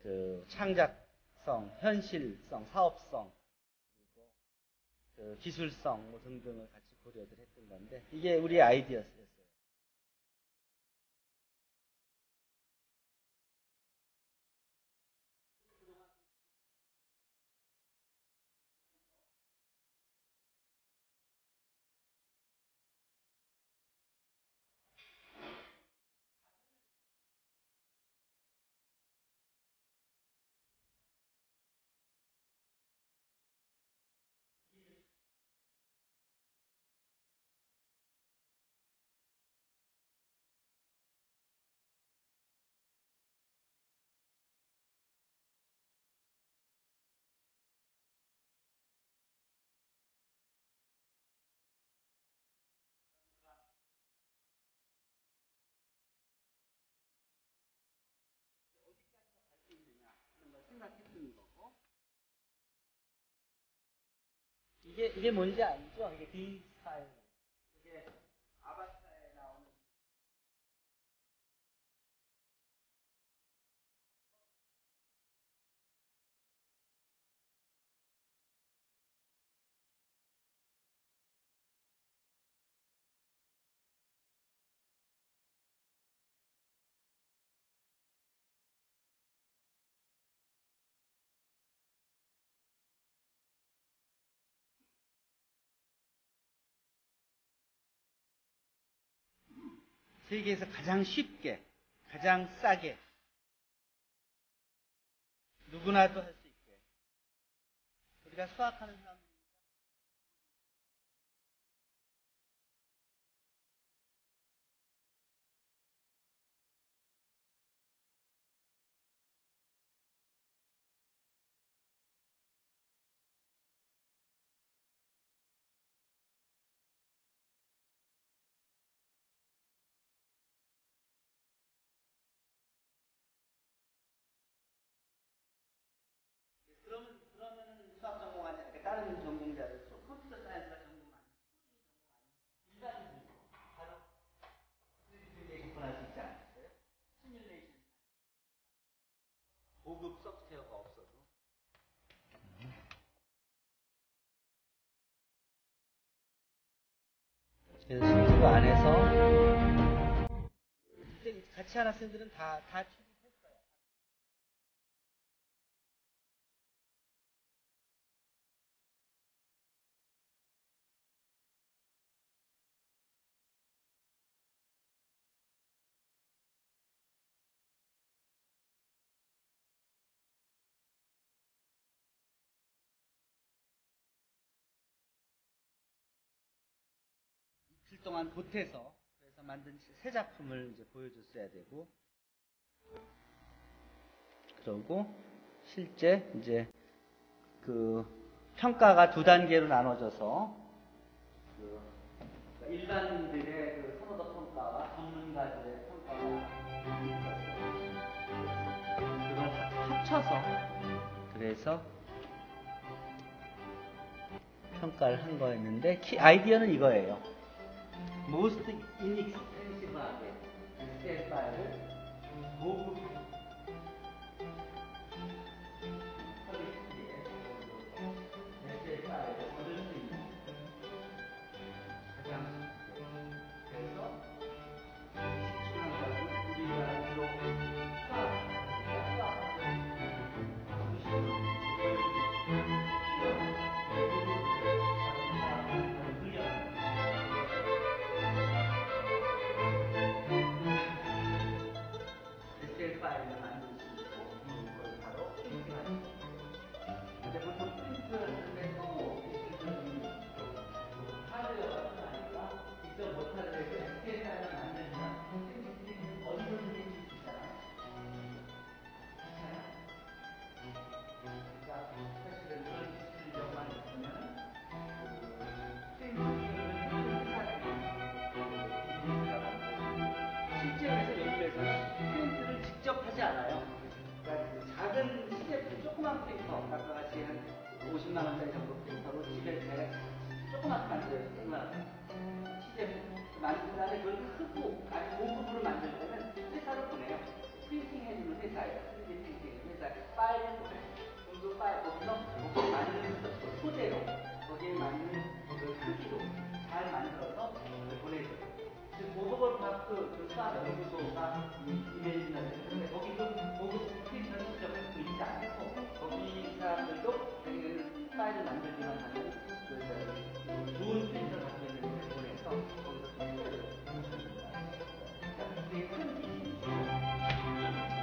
그 창작성, 현실성, 사업성, 그리고 그 기술성 뭐 등등을 같이 고려를 했던 건데, 이게 우리의 아이디어였어요. 생각했던 거고, 이게 뭔지 알죠? 이게 빈 스타일. 이게 아바타에 나오는 세계에서 가장 쉽게, 가장 싸게, 누구나도 할 수 있게. 우리가 수학하는 사람, 그러면은 수학 전공하지 않게 다른 전공자들, 컴퓨터 사이언스가 전공하는 일반인들도 바로 3D 프린트에 접근할 수 있지 않겠어요? 시뮬레이션, 고급 소프트웨어가 없어도. 그래서 실제로 안에서 같이 한 학생들은 다 취직했어요. 이틀 동안 보태서 그래서 만든 새 작품을 이제 보여줬어야 되고, 그러고 실제 이제 그 평가가 두 단계로 나눠져서 그 일반인들의 그 선호도 평가와 전문가들의 평가가 있었어요. 그걸 합쳐서 그래서 평가를 한 거였는데, 아이디어는 이거예요. most inexpensive하게 엑셀 파일을 고급 퀄리티의 엑셀 파일을 얻을 수 있는 가장 쉽게, 그래서 집중한 것은 우리가 주로 시제품 만든 다음에 그걸 크고 아주 고급으로 만들 때는 회사로 보내요. 프린팅 해주는 회사예요. 3D 프린팅 회사에 파일을 보내요. 그럼 그 파일 거기서 거기에 맞는 소재로 거기에 맞는 그 크기로 잘 만들어서 보내줘요. 즉 모더볼 파크 그 수학 연구소가 이메이지너인데 거기 그 고급 프린터 직접 그 있지 않고 거기 사람들도 자기는 파일을 만들기만 하는 그 좋은 프린터를 갖고 있는 데 보내서 거기서 소재를 이게 큰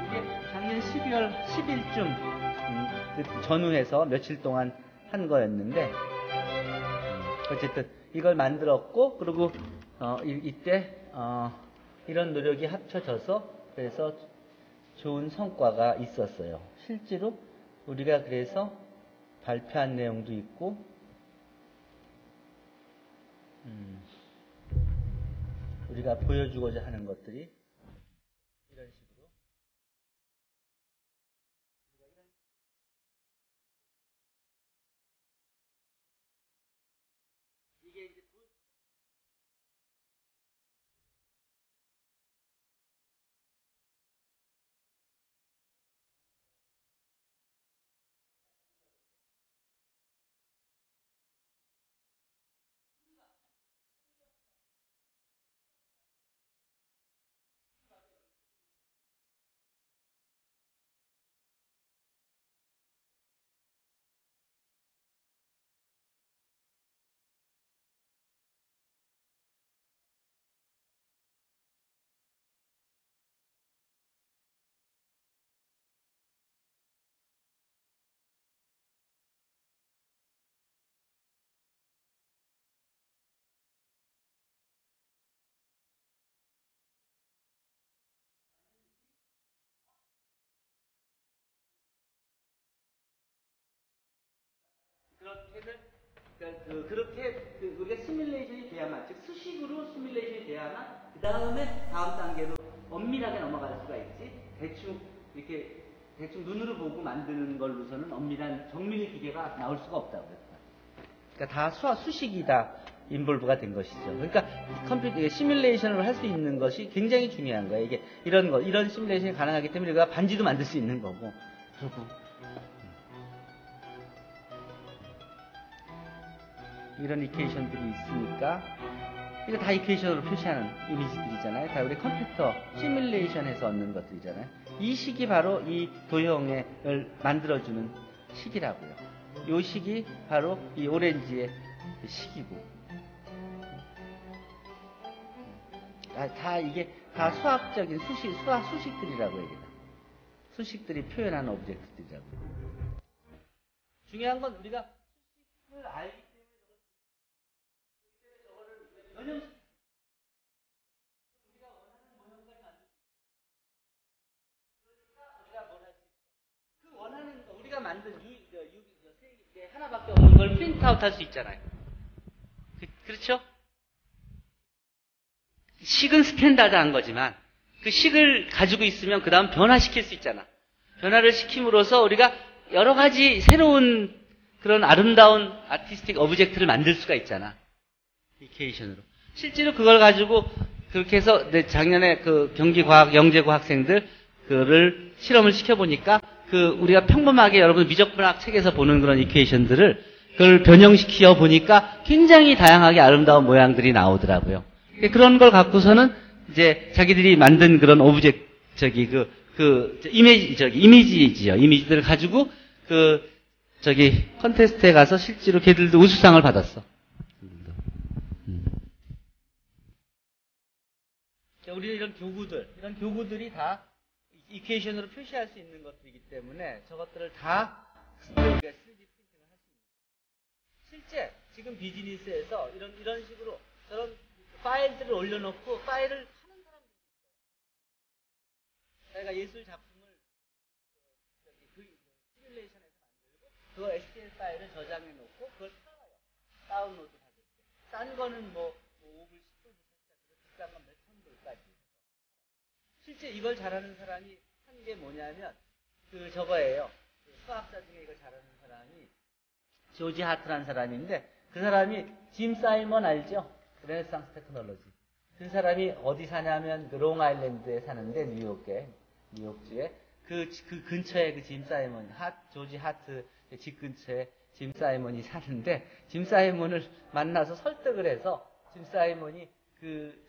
이게 작년 12월 10일쯤 그 전후해서 며칠 동안 한 거였는데 어쨌든 이걸 만들었고 그리고 이때 이런 노력이 합쳐져서 그래서 좋은 성과가 있었어요. 실제로 우리가 그래서 발표한 내용도 있고 우리가 보여주고자 하는 것들이 이런 식으로 이게 이제 그렇게 우리가 시뮬레이션이 돼야만, 즉 수식으로 시뮬레이션이 돼야만 그 다음에 다음 단계로 엄밀하게 넘어갈 수가 있지. 대충 이렇게 대충 눈으로 보고 만드는 걸로서는 엄밀한 정밀 기계가 나올 수가 없다고요. 그러니까 다 수식이 다 인볼브가 된 것이죠. 그러니까 컴퓨터 시뮬레이션을 할 수 있는 것이 굉장히 중요한 거예요. 이게 이런 시뮬레이션이 가능하기 때문에 우리가 반지도 만들 수 있는 거고. 그리고 이런 이퀘이션들이 있으니까 이거 다 이퀘이션으로 표시하는 이미지들이잖아요. 다 우리 컴퓨터 시뮬레이션에서 얻는 것들이잖아요. 이 식이 바로 이 도형을 만들어주는 식이라고요. 이 식이 바로 이 오렌지의 식이고 이게 다 수학적인 수식들이라고 얘기해요. 수식들이 표현하는 오브젝트들이라고. 중요한 건 우리가 수식을 알기 때문에 전형 우리가 원하는 모형까지 만들 우리가 뭘 할 수 있어? 그 원하는 거 우리가 만든 하나밖에 없는 걸 프린트아웃 할 수 있잖아요. 그렇죠? 식은 스탠다드한 거지만 그 식을 가지고 있으면 그 다음 변화시킬 수 있잖아. 변화를 시킴으로써 우리가 여러 가지 새로운 그런 아름다운 아티스틱 오브젝트를 만들 수가 있잖아. 이케이션으로. 실제로 그걸 가지고 그렇게 해서 작년에 그 경기과학, 영재고 학생들 그를 실험을 시켜보니까 그 우리가 평범하게 여러분 미적분학 책에서 보는 그런 이케이션들을 그걸 변형시켜 보니까 굉장히 다양하게 아름다운 모양들이 나오더라고요. 그런 걸 갖고서는 이제 자기들이 만든 그런 오브젝트 이미지들을 가지고 컨테스트에 가서 실제로 걔들도 우수상을 받았어. 우리 이런 교구들이 다 이퀘이션으로 표시할 수 있는 것들이기 때문에 저것들을 다 우리가 3D 프린팅을 할 수 있는 거예요. 실제 지금 비즈니스에서 이런 식으로 저런 파일들을 올려놓고 파일을 하는 사람들이 있어요. 자기가 예술 작품을 시뮬레이션에서 만들고 그걸 HTML 파일을 저장해 놓고 그걸 팔아요. 다운로드 받을 때. 싼 거는 뭐 5불, 10불부터 시작해서 비싼 건 몇천 불까지. 실제 이걸 잘하는 사람이 한 게 뭐냐면 저거예요. 수학자 중에 이걸 잘하는 사람이 조지 하트라는 사람인데 그 그 사람이 짐 사이먼 알죠? 르네상스 테크놀로지. 그 사람이 어디 사냐면 그 롱아일랜드에 사는데 뉴욕주에 그 근처에 그 짐 사이먼 조지 하트 집 근처에 짐 사이먼이 사는데 짐 사이먼을 만나서 설득을 해서 짐 사이먼이 그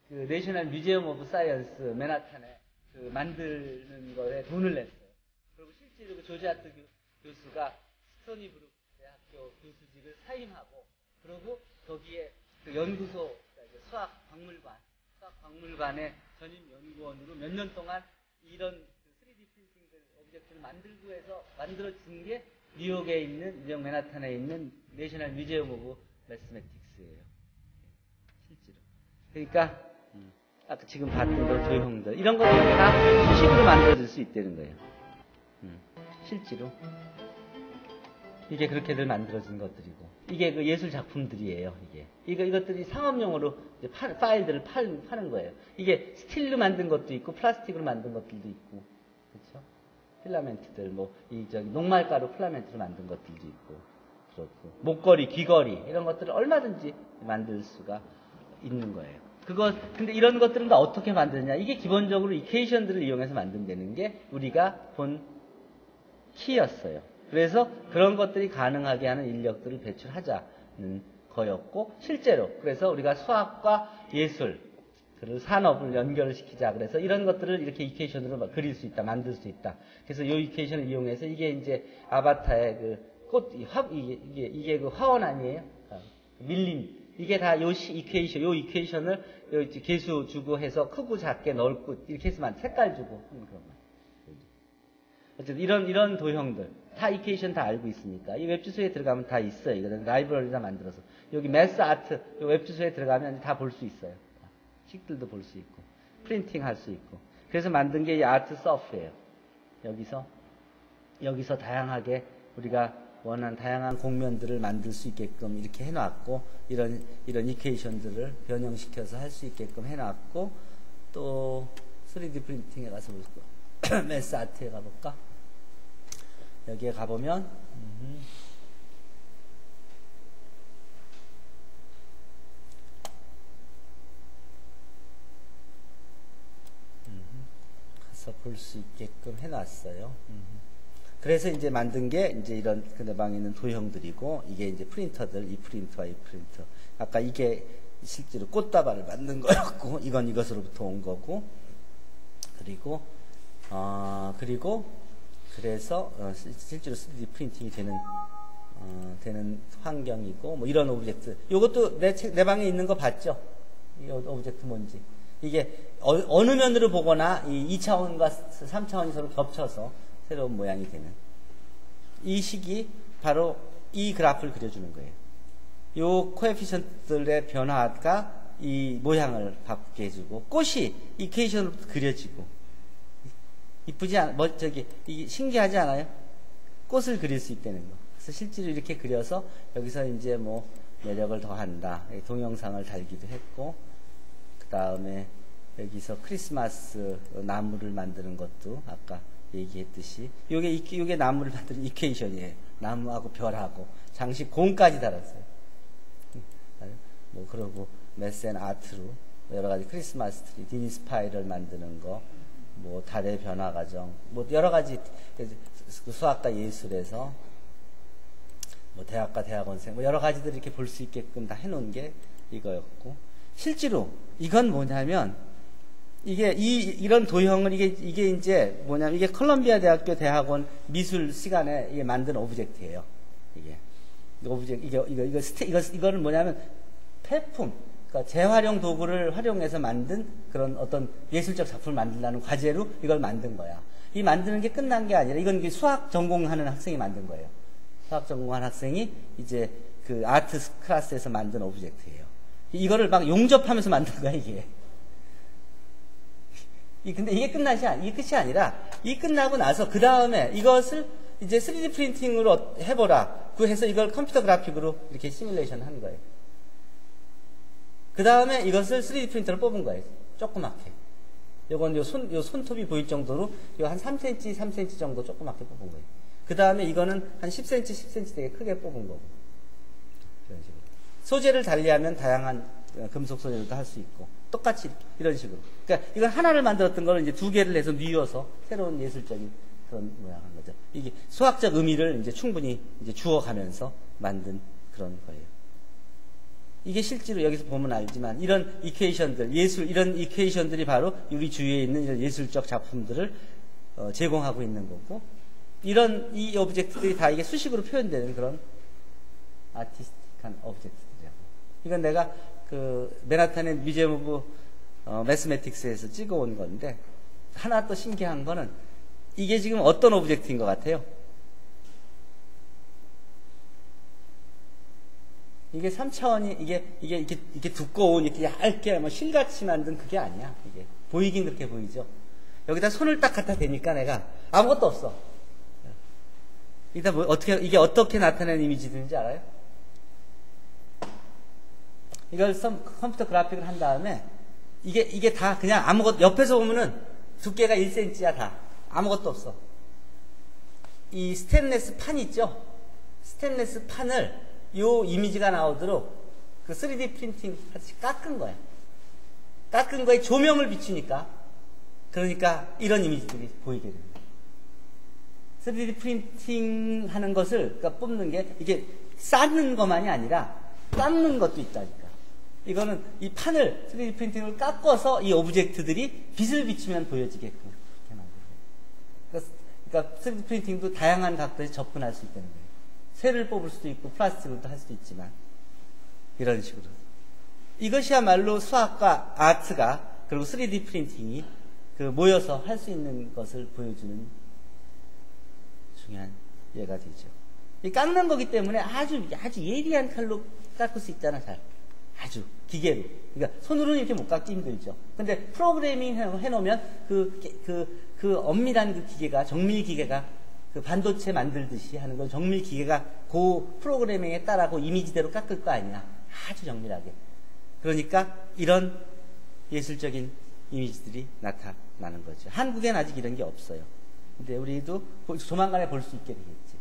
내셔널 뮤지엄 오브 사이언스 맨하탄에 그 만드는 거에 돈을 냈어요. 그리고 실제로 그 조지 하트 교수가 스토니브룩 대학교 교수직을 사임하고 그리고 거기에 그 연구소 수학박물관의 전임 연구원으로 몇 년 동안 이런 그 3D 프린팅 오브젝트를 만들고 해서 만들어진 게 뉴욕에 있는 뉴욕 맨하탄에 있는 내셔널 뮤지엄 오브 매스매틱스예요. 실제로. 그러니까 아까 지금 봤던 그 도형들 이런 것들이 다 수식으로 만들어질 수 있다는 거예요. 실제로. 이게 그렇게들 만들어진 것들이고 이게 그 예술 작품들이에요. 이것들이 상업용으로 이제 파일들을 파는 거예요. 이게 스틸로 만든 것도 있고 플라스틱으로 만든 것들도 있고 그렇죠? 필라멘트들 녹말가루 필라멘트로 만든 것들도 있고 그렇고 목걸이, 귀걸이 이런 것들을 얼마든지 만들 수가 있는 거예요. 근데 이런 것들은 다 어떻게 만드느냐? 이게 기본적으로 이퀘이션들을 이용해서 만든다는 게 우리가 본 키였어요. 그래서 그런 것들이 가능하게 하는 인력들을 배출하자는 거였고 실제로 그래서 우리가 수학과 예술 그리고 산업을 연결을 시키자 그래서 이런 것들을 이렇게 이퀘이션으로 그릴 수 있다 만들 수 있다. 그래서 이 이퀘이션을 이용해서 이게 이제 아바타의 그 꽃 이게 그 화원 아니에요? 밀림 이게 다 요 이퀘이션을 개수 주고 해서 크고 작게 넓고 이렇게 해서 색깔 주고 하는 그런 말. 어쨌든 이런 도형들 다 이퀘이션 다 알고 있으니까 이 웹주소에 들어가면 다 있어요. 이거는 라이브러리 다 만들어서 여기 매스 아트 웹주소에 들어가면 다 볼 수 있어요. 식들도 볼 수 있고 프린팅 할 수 있고 그래서 만든 게 이 아트 서프예요. 여기서 다양하게 우리가 원하는 다양한 공면들을 만들 수 있게끔 이렇게 해놨고 이런 이퀘이션들을 변형시켜서 할 수 있게끔 해놨고 또 3D 프린팅에 가서 볼까? 매스 아트에 가볼까? 여기에 가보면 가서 볼 수 있게끔 해놨어요. 그래서 이제 만든 게 이제 이런 그 방에 있는 도형들이고 이게 이제 프린터들 이 프린터와 이 프린터 아까 이게 실제로 꽃다발을 만든 거였고 이건 이것으로부터 온 거고 그리고 그래서 실제로 3D 프린팅이 되는 환경이고 뭐 이런 오브젝트 이것도 내 방에 있는 거 봤죠? 이 오브젝트 뭔지 이게 어느 면으로 보거나 이 2차원과 3차원이 서로 겹쳐서 새로운 모양이 되는 이 식이 바로 이 그래프를 그려주는 거예요. 이 코에피션트들의 변화가 이 모양을 바꾸게 해주고 꽃이 이퀘이션으로 그려지고 이쁘지 이게 신기하지 않아요? 꽃을 그릴 수 있다는 거. 그래서 실제로 이렇게 그려서 여기서 이제 뭐 매력을 더한다. 동영상을 달기도 했고 그 다음에 여기서 크리스마스 나무를 만드는 것도 아까 얘기했듯이 요게 나무를 만드는 이퀘이션이에요. 나무하고 별하고 장식공까지 달았어요. 뭐 그러고 메센 아트로 여러 가지 크리스마스 트리, 디니 스파이럴 만드는 거, 뭐 달의 변화 과정, 뭐 여러 가지 수학과 예술에서 뭐 대학과 대학원생 뭐 여러 가지들 이렇게 볼 수 있게끔 다 해놓은 게 이거였고 실제로 이건 뭐냐면 이게 이런 도형을 이게 이제 뭐냐면 이게 컬럼비아 대학교 대학원 미술 시간에 이게 만든 오브젝트예요. 이거는 뭐냐면 폐품, 그러니까 재활용 도구를 활용해서 만든 그런 어떤 예술적 작품을 만들라는 과제로 이걸 만든 거야. 이 만드는 게 끝난 게 아니라 이건 수학 전공하는 학생이 만든 거예요. 수학 전공하는 학생이 이제 그 아트 클래스에서 만든 오브젝트예요. 이거를 막 용접하면서 만든 거야 이게. 근데 이게 끝이 아니라, 이 끝나고 나서, 그 다음에 이것을 이제 3D 프린팅으로 해보라. 해서 이걸 컴퓨터 그래픽으로 이렇게 시뮬레이션 한 거예요. 그 다음에 이것을 3D 프린터로 뽑은 거예요. 조그맣게. 요건 요 손톱이 보일 정도로, 요 한 3cm, 3cm 정도 조그맣게 뽑은 거예요. 그 다음에 이거는 한 10cm, 10cm 되게 크게 뽑은 거고. 그런 소재를 달리하면 다양한 금속 소재도 할 수 있고 똑같이 이런 식으로. 그러니까 이건 하나를 만들었던 거를 이제 두 개를 해서 뉘어서 새로운 예술적인 그런 모양한 거죠. 이게 수학적 의미를 이제 충분히 이제 주어가면서 만든 그런 거예요. 이게 실제로 여기서 보면 알지만 이런 이퀘이션들, 이런 이퀘이션들이 바로 우리 주위에 있는 이런 예술적 작품들을 제공하고 있는 거고, 이 오브젝트들이 다 이게 수식으로 표현되는 그런 아티스틱한 오브젝트들이라고. 이건 내가 그 맨하탄의 뮤지엄 오브 매스매틱스에서 찍어온 건데, 하나 또 신기한 거는 이게 지금 어떤 오브젝트인 것 같아요? 이게 3차원이 이게 두꺼운 이렇게 얇게 뭐 실같이 만든 그게 아니야. 이게 보이긴 그렇게 보이죠. 여기다 손을 딱 갖다 대니까 내가 아무것도 없어. 이게 어떻게 나타내는 이미지들인지 알아요? 이걸 컴퓨터 그래픽을 한 다음에 이게 다 그냥 아무것도, 옆에서 보면은 두께가 1cm야 다. 아무것도 없어. 이 스테인리스 판 있죠? 스테인리스 판을 요 이미지가 나오도록 그 3D 프린팅 같이 깎은 거야. 깎은 거에 조명을 비추니까, 그러니까 이런 이미지들이 보이게 됩니다. 3D 프린팅 하는 것을, 그러니까 뽑는 게 이게 쌓는 것만이 아니라 깎는 것도 있다니까. 이거는 이 판을 3D 프린팅을 깎아서 이 오브젝트들이 빛을 비추면 보여지게끔 그렇게 만들어요. 그러니까 3D 프린팅도 다양한 각도에서 접근할 수 있다는 거예요. 쇠를 뽑을 수도 있고 플라스틱으로도 할 수도 있지만 이런 식으로. 이것이야말로 수학과 아트가, 그리고 3D 프린팅이 그 모여서 할 수 있는 것을 보여주는 중요한 예가 되죠. 이 깎는 거기 때문에 아주 예리한 칼로 깎을 수 있잖아. 잘. 아주 기계로. 그러니까 손으로는 이렇게 못 깎기 힘들죠. 근데 프로그래밍 해놓으면 그 엄밀한 그 기계가, 정밀 기계가, 그 반도체 만들듯이 하는 건 정밀 기계가 그 프로그래밍에 따라고 이미지대로 깎을 거 아니야. 아주 정밀하게. 그러니까 이런 예술적인 이미지들이 나타나는 거죠. 한국엔 아직 이런 게 없어요. 근데 우리도 조만간에 볼 수 있게 되겠지.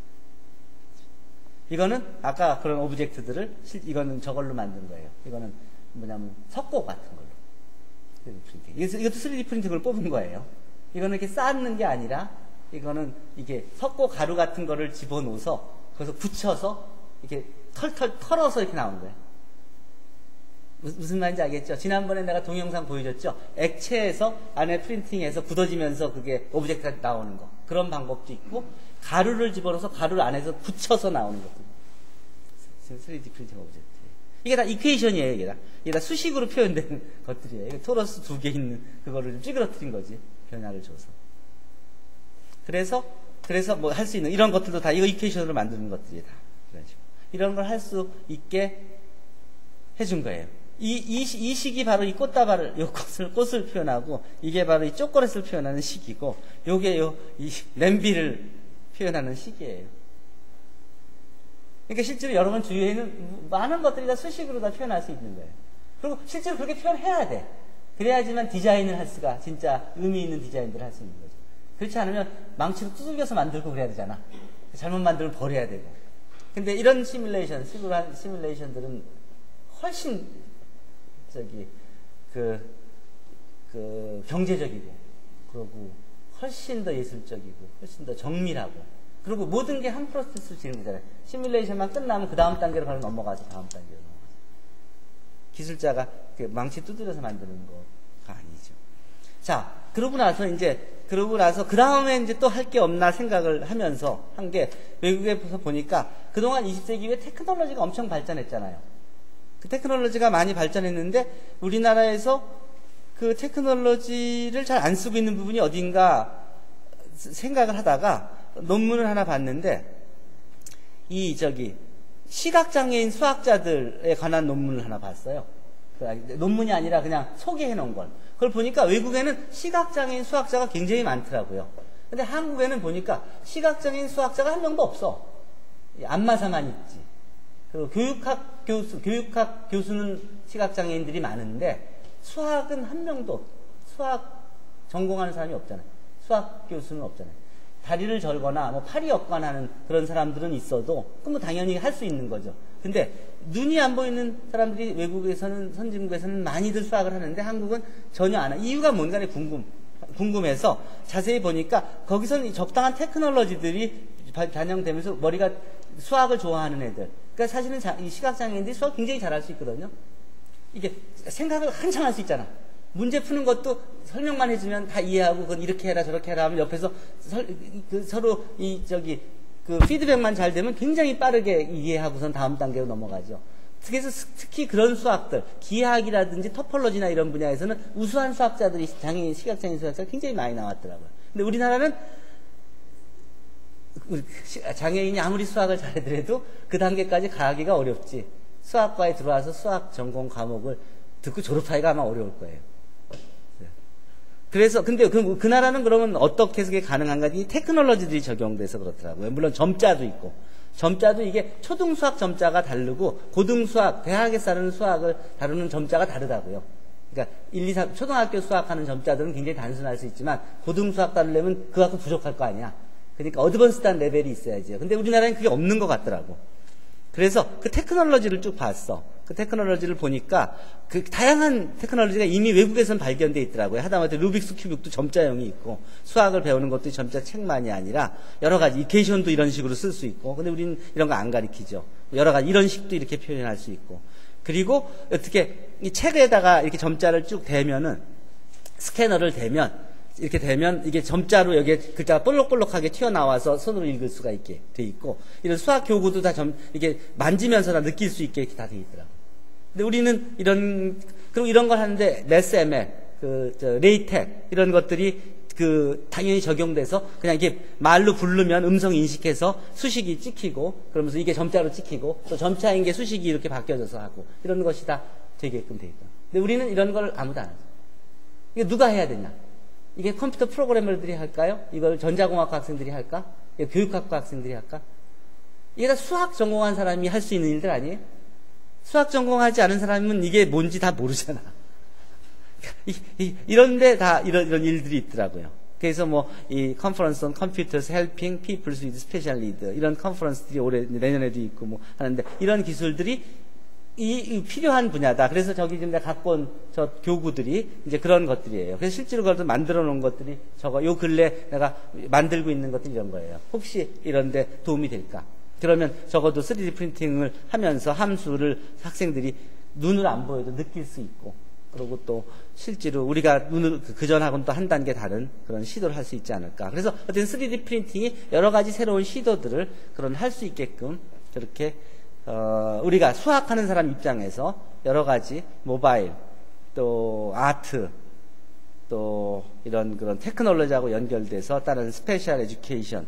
이거는 아까 그런 오브젝트들을 이거는 저걸로 만든 거예요. 이거는 뭐냐면 석고 같은 걸로. 3D 프린팅. 이것도 3D 프린팅을 뽑은 거예요. 이거는 이렇게 쌓는 게 아니라, 이거는 이게 석고 가루 같은 거를 집어넣어서 거기서 붙여서 이렇게 털털 털어서 이렇게 나온 거예요. 무슨 말인지 알겠죠? 지난번에 내가 동영상 보여줬죠? 액체에서 안에 프린팅해서 굳어지면서 그게 오브젝트가 나오는 거. 그런 방법도 있고, 가루를 집어넣어서 가루를 안에서 붙여서 나오는 것도 있고. 3D 프린팅 오브젝트. 이게 다 이퀘이션이에요, 이게 다 수식으로 표현된 것들이에요. 이게 토러스 2개 있는 그거를 좀 찌그러뜨린 거지. 변화를 줘서. 그래서 뭐 할 수 있는 이런 것들도 다 이거 이퀘이션으로 만드는 것들이 다 이런 식으로. 이런 걸 할 수 있게 해준 거예요. 이 식이 바로 이 꽃다발을, 꽃을 표현하고, 이게 바로 이 초콜릿을 표현하는 식이고, 요게 이 냄비를 표현하는 식이에요. 그러니까 실제로 여러분 주위에는 많은 것들이 다 수식으로 다 표현할 수 있는 거예요. 그리고 실제로 그렇게 표현해야 돼. 그래야지만 디자인을 할 수가, 진짜 의미 있는 디자인들을 할 수 있는 거죠. 그렇지 않으면 망치로 두들겨서 만들고 그래야 되잖아. 잘못 만들면 버려야 되고. 근데 이런 시뮬레이션들은 훨씬 경제적이고, 그리고 훨씬 더 예술적이고, 훨씬 더 정밀하고, 그리고 모든 게 한 프로세스로 진행되잖아요. 시뮬레이션만 끝나면 그 다음 단계로 바로 넘어가죠. 다음 단계로 넘어가죠. 기술자가 망치 두드려서 만드는 거가 아니죠. 자, 그러고 나서 그 다음에 이제 또 할 게 없나 생각을 하면서 한 게, 외국에서 보니까 그동안 20세기 후에 테크놀로지가 엄청 발전했잖아요. 그 테크놀로지가 많이 발전했는데, 우리나라에서 그 테크놀로지를 잘 안 쓰고 있는 부분이 어딘가 생각을 하다가 논문을 하나 봤는데, 시각장애인 수학자들에 관한 논문을 하나 봤어요. 논문이 아니라 그냥 소개해 놓은 걸. 그걸 보니까 외국에는 시각장애인 수학자가 굉장히 많더라고요. 근데 한국에는 보니까 시각장애인 수학자가 한 명도 없어. 안마사만 있지. 그리고 교육학 교수는 시각장애인들이 많은데, 수학은 한 명도, 수학 전공하는 사람이 없잖아요. 수학 교수는 없잖아요. 다리를 절거나 뭐 팔이 없거나 하는 그런 사람들은 있어도 그럼 뭐 당연히 할 수 있는 거죠. 근데 눈이 안 보이는 사람들이 외국에서는 선진국에서는 많이들 수학을 하는데 한국은 전혀 안 해. 이유가 뭔가를 궁금해서 자세히 보니까 거기서는 적당한 테크놀로지들이 반영되면서 머리가 수학을 좋아하는 애들. 그러니까 사실은 이 시각장애인들이 수학 굉장히 잘할 수 있거든요. 이게 생각을 한참 할 수 있잖아. 문제 푸는 것도 설명만 해주면 다 이해하고 그건 이렇게 해라 저렇게 해라 하면 옆에서 서로 그 피드백만 잘 되면 굉장히 빠르게 이해하고선 다음 단계로 넘어가죠. 그래서 특히 그런 수학들, 기하학이라든지 터폴로지나 이런 분야에서는 우수한 수학자들이 시각장애인 수학자가 굉장히 많이 나왔더라고요. 근데 우리나라는 장애인이 아무리 수학을 잘하더라도 그 단계까지 가기가 어렵지. 수학과에 들어와서 수학 전공 과목을 듣고 졸업하기가 아마 어려울 거예요. 그래서 근데 그 나라는 그러면 어떻게 해서 가능한가? 이 테크놀로지들이 적용돼서 그렇더라고요. 물론 점자도 있고, 점자도 이게 초등수학 점자가 다르고 고등수학, 대학에서 다루는 수학을 다루는 점자가 다르다고요. 그러니까 1, 2, 3 초등학교 수학하는 점자들은 굉장히 단순할 수 있지만 고등수학 다루려면 그만큼 부족할 거 아니야. 그러니까 어드밴스드한 레벨이 있어야죠. 근데 우리나라는 그게 없는 것 같더라고. 그래서 그 테크놀로지를 쭉 봤어. 그 테크놀로지를 보니까 그 다양한 테크놀로지가 이미 외국에선 발견돼 있더라고요. 하다못해 루빅스 큐빅도 점자형이 있고 수학을 배우는 것도 점자 책만이 아니라 여러 가지 이케이션도 이런 식으로 쓸 수 있고 근데 우리는 이런 거 안 가르치죠. 여러 가지 이런 식도 이렇게 표현할 수 있고 그리고 어떻게 이 책에다가 이렇게 점자를 쭉 대면은 스캐너를 대면 이렇게 되면 이게 점자로 여기에 글자가 볼록볼록하게 튀어나와서 손으로 읽을 수가 있게 돼 있고 이런 수학 교구도 다 이게 만지면서 다 느낄 수 있게 이렇게 다 돼 있더라고요. 근데 우리는 그리고 이런 걸 하는데 SML, 레이텍 이런 것들이 당연히 적용돼서 그냥 이게 말로 부르면 음성 인식해서 수식이 찍히고 그러면서 이게 점자로 찍히고 또 점자인 게 수식이 이렇게 바뀌어져서 하고 이런 것이 다 되게끔 돼 있고. 근데 우리는 이런 걸 아무도 안 하죠. 이게 누가 해야 되냐? 이게 컴퓨터 프로그래머들이 할까요? 이걸 전자공학과 학생들이 할까? 이거 교육학과 학생들이 할까? 이게 다 수학 전공한 사람이 할 수 있는 일들 아니에요? 수학 전공하지 않은 사람은 이게 뭔지 다 모르잖아. 이런데 다 이런 일들이 있더라고요. 그래서 이 Conference on Computers Helping People with Special Needs 이런 컨퍼런스들이 내년에도 있고 하는데 이런 기술들이 이 필요한 분야다. 그래서 저기 지금 내가 갖고 온 저 교구들이 이제 그런 것들이에요. 그래서 실제로 그걸 만들어 놓은 것들이 요 근래 내가 만들고 있는 것들이 이런 거예요. 혹시 이런데 도움이 될까? 그러면 적어도 3D 프린팅을 하면서 함수를 학생들이 눈으로 안 보여도 느낄 수 있고, 그리고 또 실제로 우리가 눈을 그전하고는 또 한 단계 다른 그런 시도를 할 수 있지 않을까. 그래서 어쨌든 3D 프린팅이 여러 가지 새로운 시도들을 할 수 있게끔 저렇게 우리가 수학하는 사람 입장에서 여러 가지 모바일, 또 아트, 또 이런 그런 테크놀로지하고 연결돼서 다른 스페셜 에듀케이션,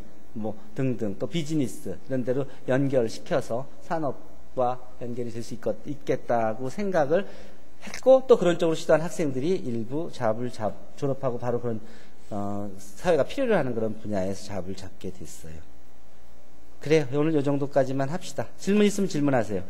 등등, 또 비즈니스, 이런 데로 연결시켜서 산업과 연결이 될 수 있겠다고 생각을 했고, 또 그런 쪽으로 시도한 학생들이 일부 졸업하고 바로 그런, 사회가 필요로 하는 그런 분야에서 잡을 잡게 됐어요. 그래요. 오늘 이 정도까지만 합시다. 질문 있으면 질문하세요.